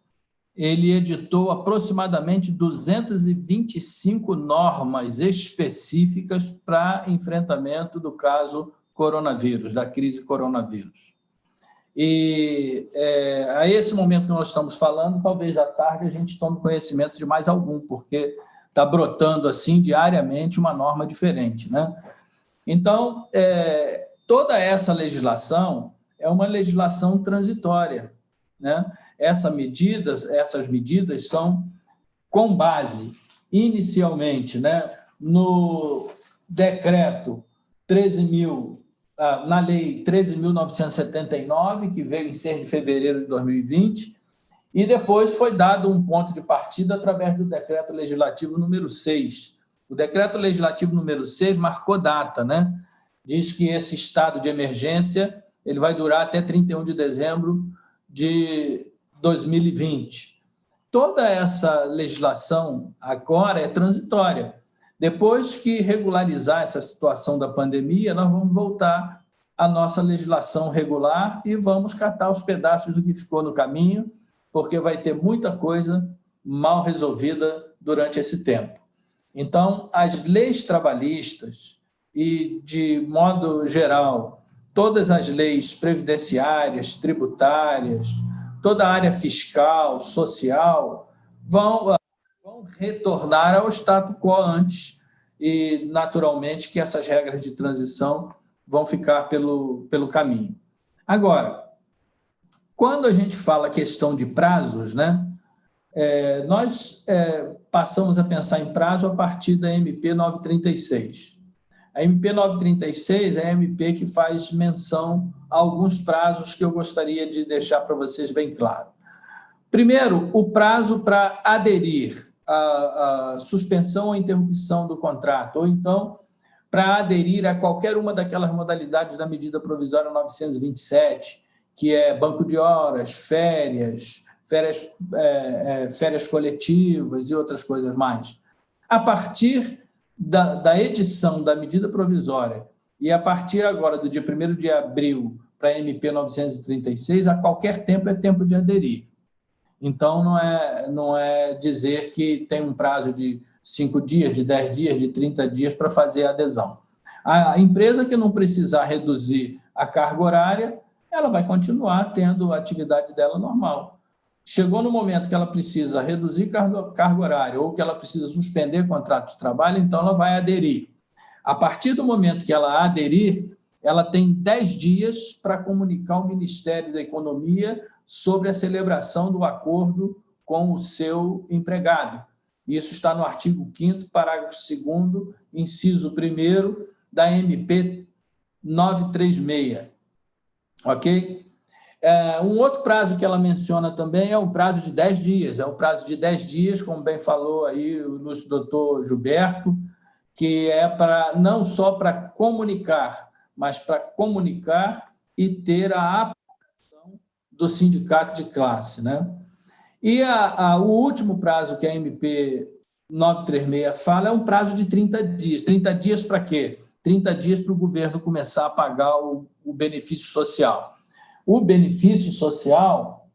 ele editou aproximadamente 225 normas específicas para enfrentamento do caso coronavírus, da crise coronavírus. E a esse momento que nós estamos falando, talvez à tarde a gente tome conhecimento de mais algum, porque está brotando assim diariamente uma norma diferente, né? Então, toda essa legislação é uma legislação transitória, né? Essas medidas são com base, inicialmente, né, no decreto 13.000, na lei 13.979, que veio em 6 de fevereiro de 2020, e depois foi dado um ponto de partida através do decreto legislativo número 6. O decreto legislativo número 6 marcou data, né? Diz que esse estado de emergência ele vai durar até 31 de dezembro de 2020. Toda essa legislação agora é transitória. Depois que regularizar essa situação da pandemia, nós vamos voltar à nossa legislação regular e vamos catar os pedaços do que ficou no caminho, porque vai ter muita coisa mal resolvida durante esse tempo. Então, as leis trabalhistas e, de modo geral, todas as leis previdenciárias, tributárias, toda a área fiscal, social, vão retornar ao status quo antes e, naturalmente, que essas regras de transição vão ficar pelo caminho. Agora, quando a gente fala questão de prazos, né, nós passamos a pensar em prazo a partir da MP 936. A MP 936 é a MP que faz menção a alguns prazos que eu gostaria de deixar para vocês bem claro. Primeiro, o prazo para aderir à suspensão ou interrupção do contrato, ou então para aderir a qualquer uma daquelas modalidades da medida provisória 927, que é banco de horas, férias coletivas e outras coisas mais. A partir da edição da medida provisória e a partir agora do dia 1º de abril para a MP 936, a qualquer tempo é tempo de aderir. Então, não é dizer que tem um prazo de 5 dias, de 10 dias, de 30 dias para fazer a adesão. A empresa que não precisar reduzir a carga horária, ela vai continuar tendo a atividade dela normal. Chegou no momento que ela precisa reduzir carga horária ou que ela precisa suspender contrato de trabalho, então ela vai aderir. A partir do momento que ela aderir, ela tem 10 dias para comunicar ao Ministério da Economia sobre a celebração do acordo com o seu empregado. Isso está no artigo 5º, parágrafo 2º, inciso 1º da MP 936. Ok? Um outro prazo que ela menciona também é o prazo de 10 dias. É o prazo de 10 dias, como bem falou aí o ilustre doutor Gilberto, que é não só para comunicar, mas para comunicar e ter a aprovação do sindicato de classe, né? E o último prazo que a MP 936 fala é um prazo de 30 dias. 30 dias para quê? 30 dias para o governo começar a pagar o benefício social. O benefício social,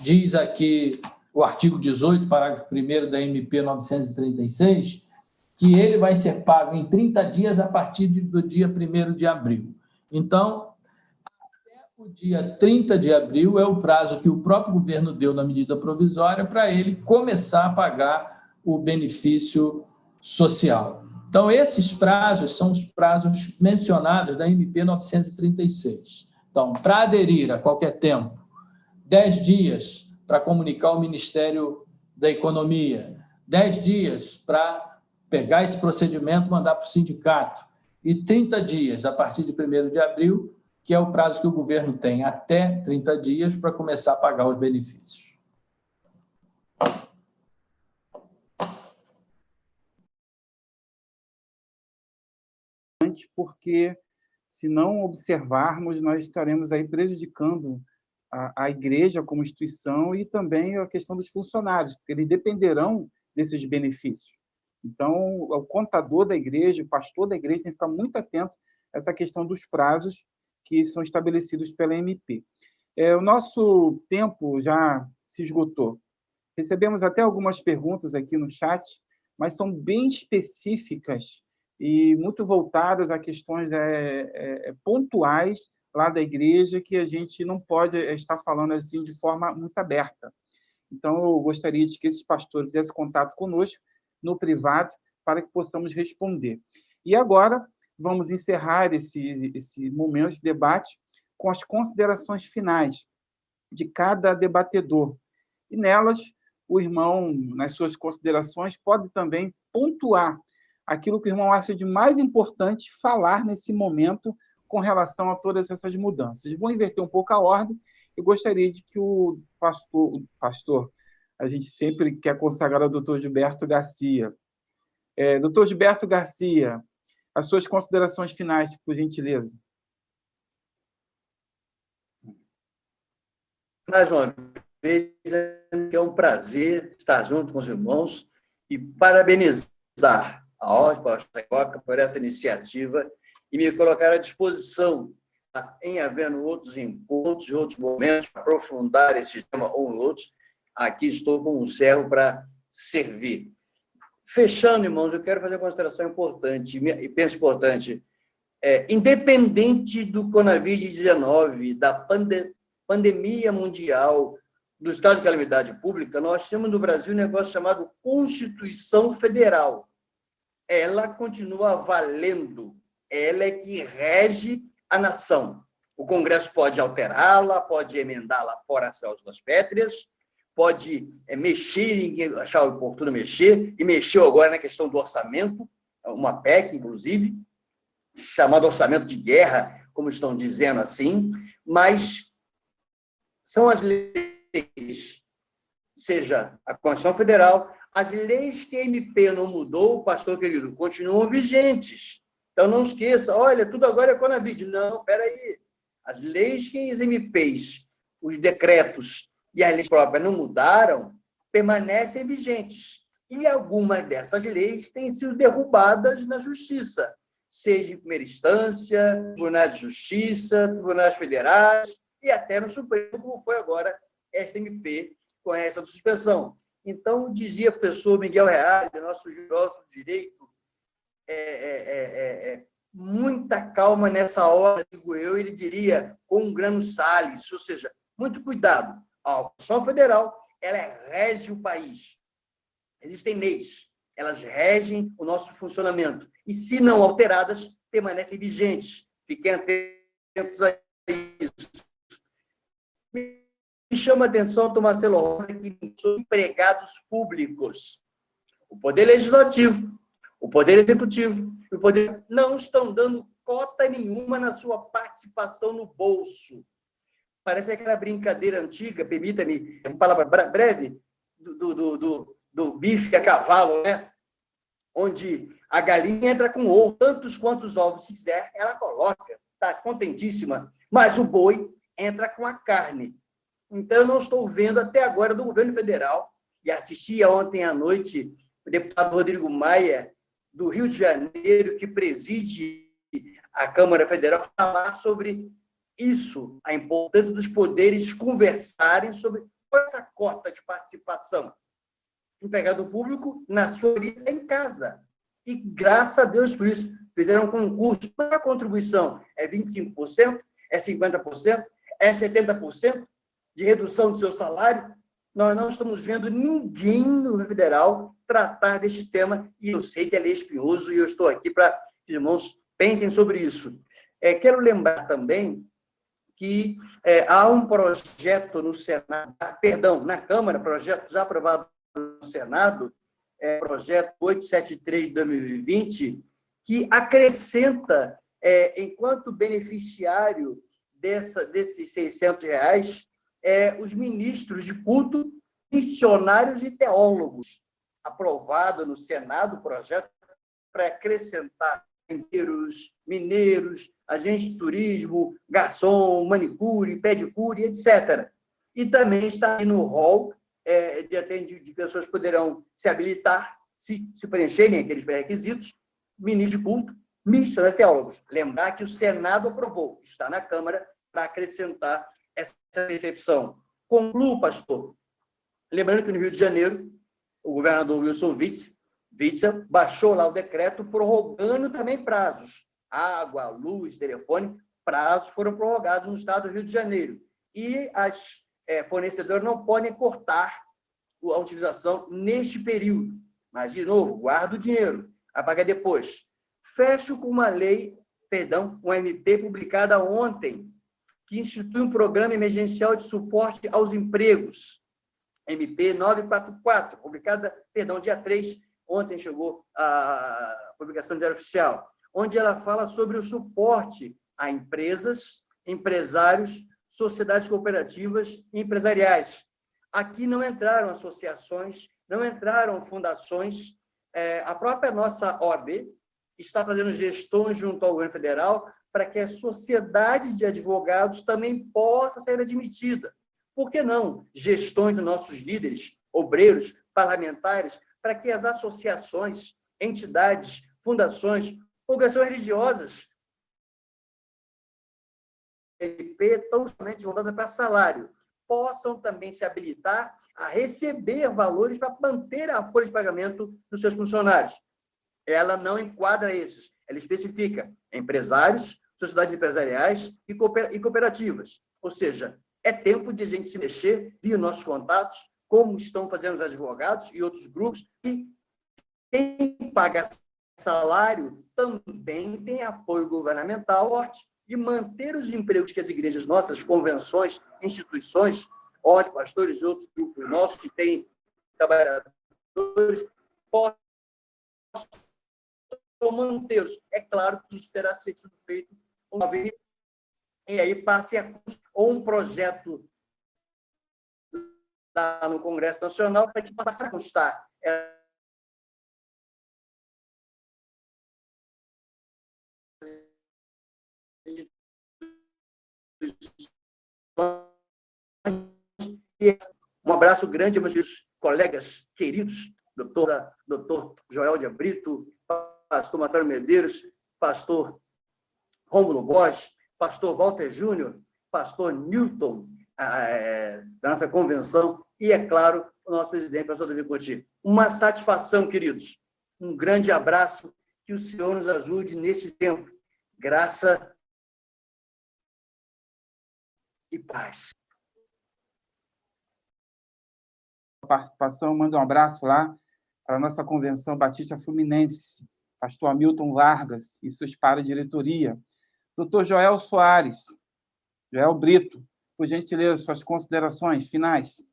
diz aqui o artigo 18, parágrafo 1º da MP 936, que ele vai ser pago em 30 dias a partir do dia 1º de abril. Então, até o dia 30 de abril é o prazo que o próprio governo deu na medida provisória para ele começar a pagar o benefício social. Então, esses prazos são os prazos mencionados da MP 936. Então, para aderir a qualquer tempo, 10 dias para comunicar ao Ministério da Economia, 10 dias para pegar esse procedimento e mandar para o sindicato, e 30 dias a partir de 1º de abril, que é o prazo que o governo tem até 30 dias para começar a pagar os benefícios. Porque, se não observarmos, nós estaremos aí prejudicando a igreja como instituição e também a questão dos funcionários, porque eles dependerão desses benefícios. Então, o contador da igreja, o pastor da igreja tem que ficar muito atento a essa questão dos prazos que são estabelecidos pela MP. O nosso tempo já se esgotou. Recebemos até algumas perguntas aqui no chat, mas são bem específicas e muito voltadas a questões pontuais lá da igreja que a gente não pode estar falando assim de forma muito aberta. Então, eu gostaria de que esses pastores fizessem contato conosco no privado para que possamos responder. E agora, vamos encerrar esse momento de debate com as considerações finais de cada debatedor. E nelas, o irmão, nas suas considerações, pode também pontuar aquilo que o irmão acha de mais importante falar nesse momento com relação a todas essas mudanças. Vou inverter um pouco a ordem e gostaria de que o pastor, a gente sempre quer consagrar ao doutor Gilberto Garcia. Doutor Gilberto Garcia, as suas considerações finais, por gentileza. Mais uma vez, é um prazer estar junto com os irmãos e parabenizar a Ordem Carioca por essa iniciativa e me colocar à disposição, em havendo outros encontros, outros momentos, para aprofundar esse tema ou outros. Aqui estou como um servo para servir. Fechando, irmãos, eu quero fazer uma consideração importante, e penso importante. Independente do Covid-19, da pandemia mundial, do estado de calamidade pública, nós temos no Brasil um negócio chamado Constituição Federal. Ela continua valendo, ela é que rege a nação. O Congresso pode alterá-la, pode emendá-la fora as cláusulas pétreas, pode mexer, achar oportuno mexer, e mexeu agora na questão do orçamento, uma PEC, inclusive, chamado orçamento de guerra, como estão dizendo assim, mas são as leis, seja a Constituição Federal, as leis que a MP não mudou, pastor querido, continuam vigentes. Então, não esqueça, olha, tudo agora é Conavid. Não, espera aí. As leis que as MPs, os decretos e as leis próprias não mudaram, permanecem vigentes. E algumas dessas leis têm sido derrubadas na Justiça, seja em primeira instância, tribunais de justiça, tribunais federais e até no Supremo, como foi agora esta MP com essa suspensão. Então, dizia o professor Miguel Reale, nosso filósofo de direito, muita calma nessa hora, digo eu, ele diria, com um grano Salles, ou seja, muito cuidado. A Constituição Federal, ela rege o país. Existem leis, elas regem o nosso funcionamento. E, se não alteradas, permanecem vigentes. Fiquem atentos a isso. Me chama a atenção, Marcelo Rosa, que são empregados públicos. O Poder Legislativo, o Poder Executivo e o Poder não estão dando cota nenhuma na sua participação no bolso. Parece aquela brincadeira antiga, permita-me, uma palavra breve, do bife a cavalo, né? Onde a galinha entra com ovo, tantos quantos ovos quiser, ela coloca, está contentíssima, mas o boi entra com a carne. Então, eu não estou vendo até agora do governo federal, e assistia ontem à noite o deputado Rodrigo Maia, do Rio de Janeiro, que preside a Câmara Federal, falar sobre isso, a importância dos poderes conversarem sobre essa cota de participação. Empregado público, na sua vida, em casa. E, graças a Deus por isso, fizeram um concurso. A contribuição é 25%, é 50%, é 70% de redução do seu salário. Nós não estamos vendo ninguém no federal tratar deste tema, e eu sei que ele é espinhoso, e eu estou aqui para que os irmãos pensem sobre isso. Quero lembrar também que há um projeto no Senado, na Câmara, projeto já aprovado no Senado, projeto 873 de 2020, que acrescenta, enquanto beneficiário desses R$600, os ministros de culto, missionários e teólogos. Aprovado no Senado o projeto para acrescentar mineiros, agentes de turismo, garçom, manicure, pedicure, etc. E também está aí no rol de pessoas que poderão se habilitar, se preencherem aqueles pré-requisitos, ministros de culto, missionários e teólogos. Lembrar que o Senado aprovou, está na Câmara, para acrescentar essa percepção. Concluo, pastor, lembrando que no Rio de Janeiro, o governador Wilson Witzel baixou lá o decreto prorrogando também prazos. Água, luz, telefone, prazos foram prorrogados no estado do Rio de Janeiro. E as fornecedoras não podem cortar a utilização neste período. Mas, de novo, guarda o dinheiro, vai pagar depois. Fecho com uma lei, perdão, uma MP publicada ontem, que institui um programa emergencial de suporte aos empregos, MP 944, publicada, perdão, dia 3, ontem chegou a publicação do Diário Oficial, onde ela fala sobre o suporte a empresas, empresários, sociedades cooperativas e empresariais. Aqui não entraram associações, não entraram fundações, a própria nossa OAB está fazendo gestões junto ao governo federal para que a sociedade de advogados também possa ser admitida. Por que não gestões dos nossos líderes, obreiros, parlamentares, para que as associações, entidades, fundações, organizações religiosas, MP, tão somente voltada para salário, possam também se habilitar a receber valores para manter a folha de pagamento dos seus funcionários. Ela não enquadra esses, ela especifica empresários, sociedades empresariais e cooperativas. Ou seja, é tempo de a gente se mexer, via nossos contatos, como estão fazendo os advogados e outros grupos, e quem paga salário também tem apoio governamental forte, e manter os empregos que as igrejas nossas, convenções, instituições, ordens, pastores e outros grupos nossos que têm trabalhadores, possam mantê-los. É claro que isso terá sido feito uma vez, e aí passe a ou um projeto lá no Congresso Nacional para que passe a constar um abraço grande aos meus colegas queridos, doutor Joel de Brito, pastor Matheus Medeiros, pastor Rômulo Bosch, pastor Walter Júnior, pastor Newton, da nossa convenção, e, é claro, o nosso presidente, pastor Davi Coutinho. Uma satisfação, queridos. Um grande abraço, que o Senhor nos ajude nesse tempo. Graça e paz. Participação, manda um abraço lá para a nossa Convenção Batista Fluminense, pastor Hamilton Vargas e seus para-diretoria. Doutor Joel Soares, Joel Brito, por gentileza, suas considerações finais.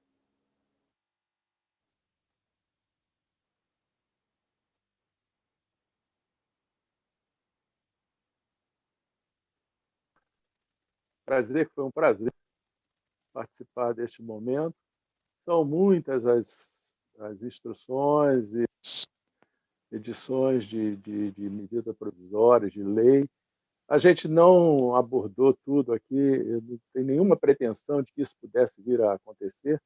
Foi um prazer participar deste momento. São muitas as instruções e edições de medida provisória, de lei. A gente não abordou tudo aqui, eu não tenho nenhuma pretensão de que isso pudesse vir a acontecer,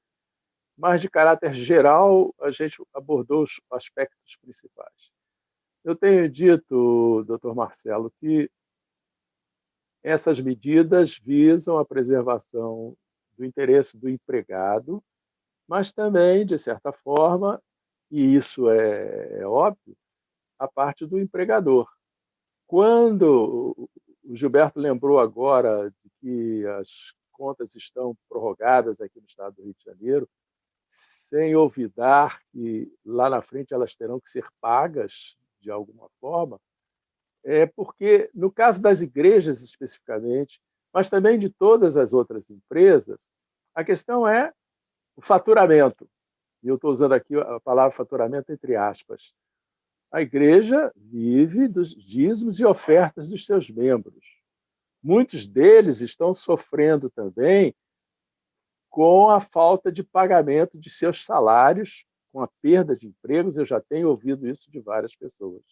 mas, de caráter geral, a gente abordou os aspectos principais. Eu tenho dito, doutor Marcelo, que essas medidas visam a preservação do interesse do empregado, mas também, de certa forma, e isso é óbvio, a parte do empregador. Quando o Gilberto lembrou agora de que as contas estão prorrogadas aqui no estado do Rio de Janeiro, sem olvidar que lá na frente elas terão que ser pagas de alguma forma, é porque, no caso das igrejas especificamente, mas também de todas as outras empresas, a questão é o faturamento. E eu estou usando aqui a palavra faturamento entre aspas. A igreja vive dos dízimos e ofertas dos seus membros. Muitos deles estão sofrendo também com a falta de pagamento de seus salários, com a perda de empregos. Eu já tenho ouvido isso de várias pessoas.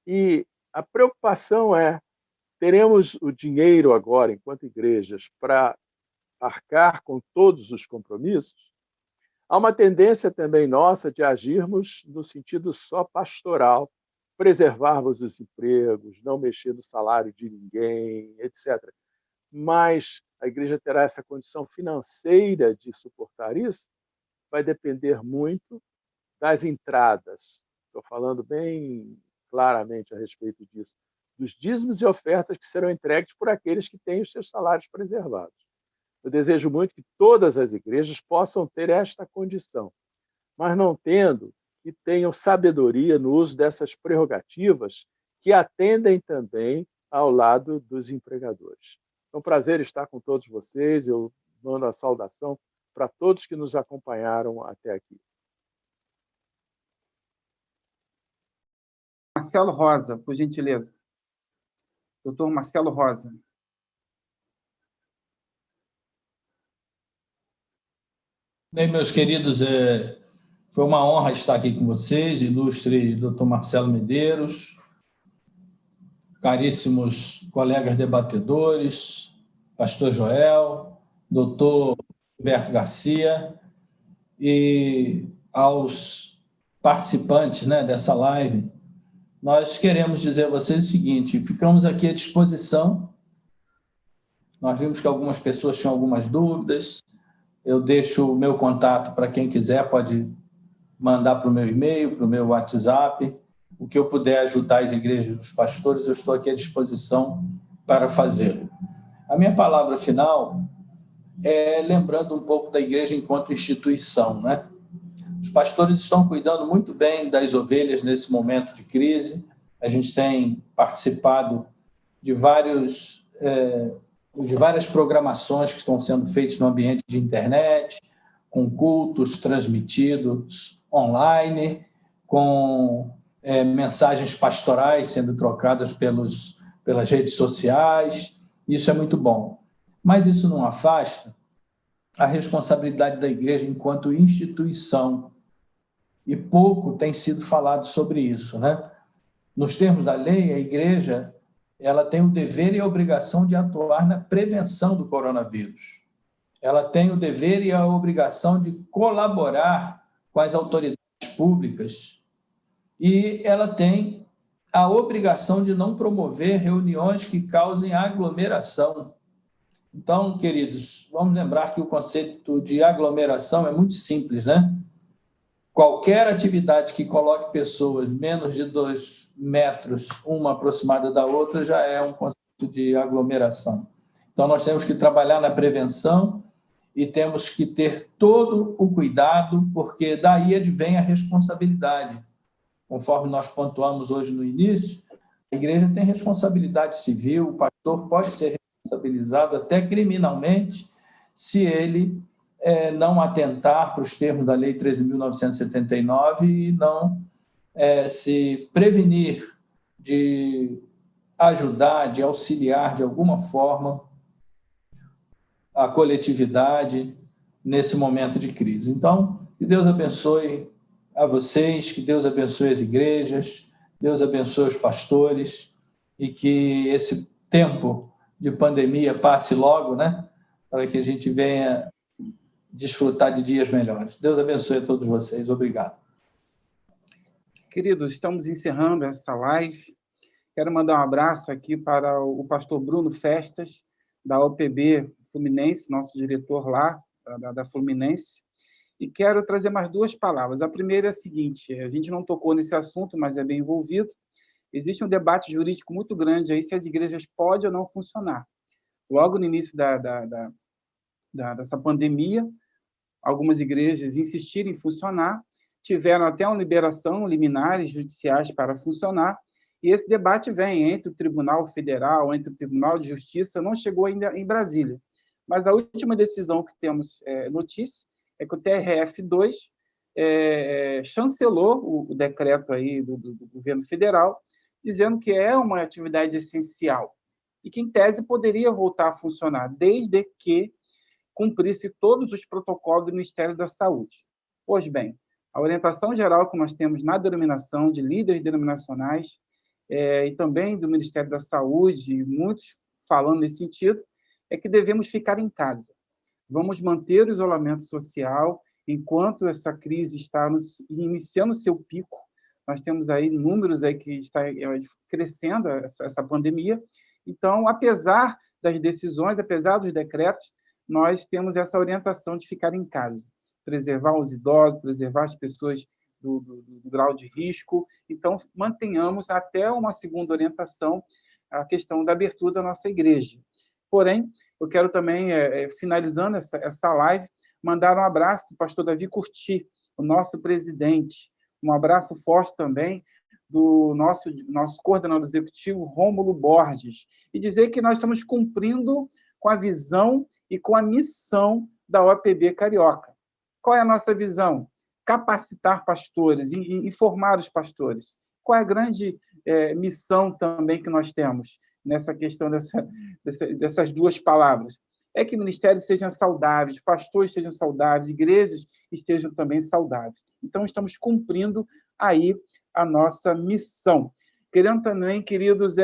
E a preocupação é, teremos o dinheiro agora, enquanto igrejas, para arcar com todos os compromissos? Há uma tendência também nossa de agirmos no sentido só pastoral, preservarmos os empregos, não mexer no salário de ninguém, etc. Mas a igreja terá essa condição financeira de suportar isso? Vai depender muito das entradas. Estou falando bem claramente a respeito disso. Dos dízimos e ofertas que serão entregues por aqueles que têm os seus salários preservados. Eu desejo muito que todas as igrejas possam ter esta condição, mas não tendo, que tenham sabedoria no uso dessas prerrogativas que atendem também ao lado dos empregadores. É um prazer estar com todos vocês. Eu mando a saudação para todos que nos acompanharam até aqui. Marcelo Rosa, por gentileza. Doutor Marcelo Rosa. Bem, meus queridos, foi uma honra estar aqui com vocês, ilustre doutor Marcelo Medeiros, caríssimos colegas debatedores, pastor Joel, doutor Roberto Garcia, e aos participantes, né, dessa live. Nós queremos dizer a vocês o seguinte: ficamos aqui à disposição. Nós vimos que algumas pessoas tinham algumas dúvidas. Eu deixo o meu contato para quem quiser, pode mandar para o meu e-mail, para o meu WhatsApp. O que eu puder ajudar as igrejas dos pastores, eu estou aqui à disposição para fazê-lo. A minha palavra final é lembrando um pouco da igreja enquanto instituição, né? Os pastores estão cuidando muito bem das ovelhas nesse momento de crise. A gente tem participado de várias programações que estão sendo feitas no ambiente de internet, com cultos transmitidos online, com mensagens pastorais sendo trocadas pelas redes sociais. Isso é muito bom. Mas isso não afasta a responsabilidade da igreja enquanto instituição. E pouco tem sido falado sobre isso, né? Nos termos da lei, a igreja ela tem o dever e a obrigação de atuar na prevenção do coronavírus. Ela tem o dever e a obrigação de colaborar com as autoridades públicas e ela tem a obrigação de não promover reuniões que causem aglomeração. Então, queridos, vamos lembrar que o conceito de aglomeração é muito simples, né? Qualquer atividade que coloque pessoas menos de 2 metros, uma aproximada da outra, já é um conceito de aglomeração. Então, nós temos que trabalhar na prevenção e temos que ter todo o cuidado, porque daí advém a responsabilidade. Conforme nós pontuamos hoje no início, a igreja tem responsabilidade civil, o pastor pode ser responsabilizado até criminalmente se ele não atentar para os termos da Lei 13.979 e não se prevenir de ajudar, de auxiliar de alguma forma a coletividade nesse momento de crise. Então, que Deus abençoe a vocês, que Deus abençoe as igrejas, Deus abençoe os pastores e que esse tempo de pandemia passe logo, né? Para que a gente venha desfrutar de dias melhores. Deus abençoe a todos vocês. Obrigado. Queridos, estamos encerrando essa live. Quero mandar um abraço aqui para o pastor Bruno Festas, da OPB Fluminense, nosso diretor lá, da Fluminense. E quero trazer mais 2 palavras. A primeira é a seguinte: a gente não tocou nesse assunto, mas é bem envolvido. Existe um debate jurídico muito grande aí se as igrejas podem ou não funcionar. Logo no início dessa pandemia, algumas igrejas insistiram em funcionar, tiveram até uma liberação, liminares judiciais para funcionar, e esse debate vem entre o Tribunal Federal, entre o Tribunal de Justiça, não chegou ainda em Brasília. Mas a última decisão que temos notícia é que o TRF2 chancelou o decreto aí do governo federal, dizendo que é uma atividade essencial e que, em tese, poderia voltar a funcionar, desde que cumprisse todos os protocolos do Ministério da Saúde. Pois bem, a orientação geral que nós temos na denominação de líderes denominacionais e também do Ministério da Saúde, muitos falando nesse sentido, é que devemos ficar em casa. Vamos manter o isolamento social enquanto essa crise está iniciando seu pico. Nós temos aí números aí que está crescendo essa pandemia. Então, apesar das decisões, apesar dos decretos, nós temos essa orientação de ficar em casa, preservar os idosos, preservar as pessoas do grau de risco. Então, mantenhamos até uma segunda orientação a questão da abertura da nossa igreja. Porém, eu quero também, finalizando essa live, mandar um abraço do pastor Davi Curti, o nosso presidente. Um abraço forte também. do nosso coordenador executivo, Rômulo Borges, e dizer que nós estamos cumprindo com a visão e com a missão da OPB Carioca. Qual é a nossa visão? Capacitar pastores, informar os pastores. Qual é a grande missão também que nós temos nessa questão dessas duas palavras? É que ministérios sejam saudáveis, pastores sejam saudáveis, igrejas estejam também saudáveis. Então, estamos cumprindo aí a nossa missão. Querendo também, queridos,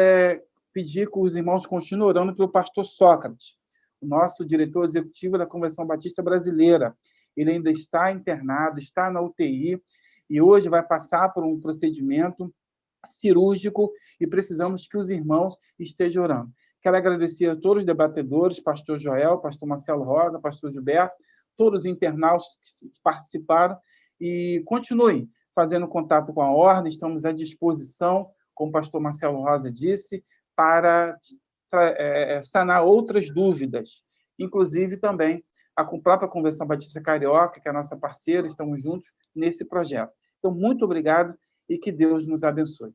pedir que os irmãos continuem orando pelo pastor Sócrates, o nosso diretor executivo da Convenção Batista Brasileira. Ele ainda está internado, está na UTI, e hoje vai passar por um procedimento cirúrgico, e precisamos que os irmãos estejam orando. Quero agradecer a todos os debatedores, pastor Joel, pastor Marcelo Rosa, pastor Gilberto, todos os internautas que participaram, e continuem fazendo contato com a Ordem, estamos à disposição, como o pastor Marcelo Rosa disse, para sanar outras dúvidas, inclusive também a própria Convenção Batista Carioca, que é a nossa parceira, estamos juntos nesse projeto. Então, muito obrigado e que Deus nos abençoe.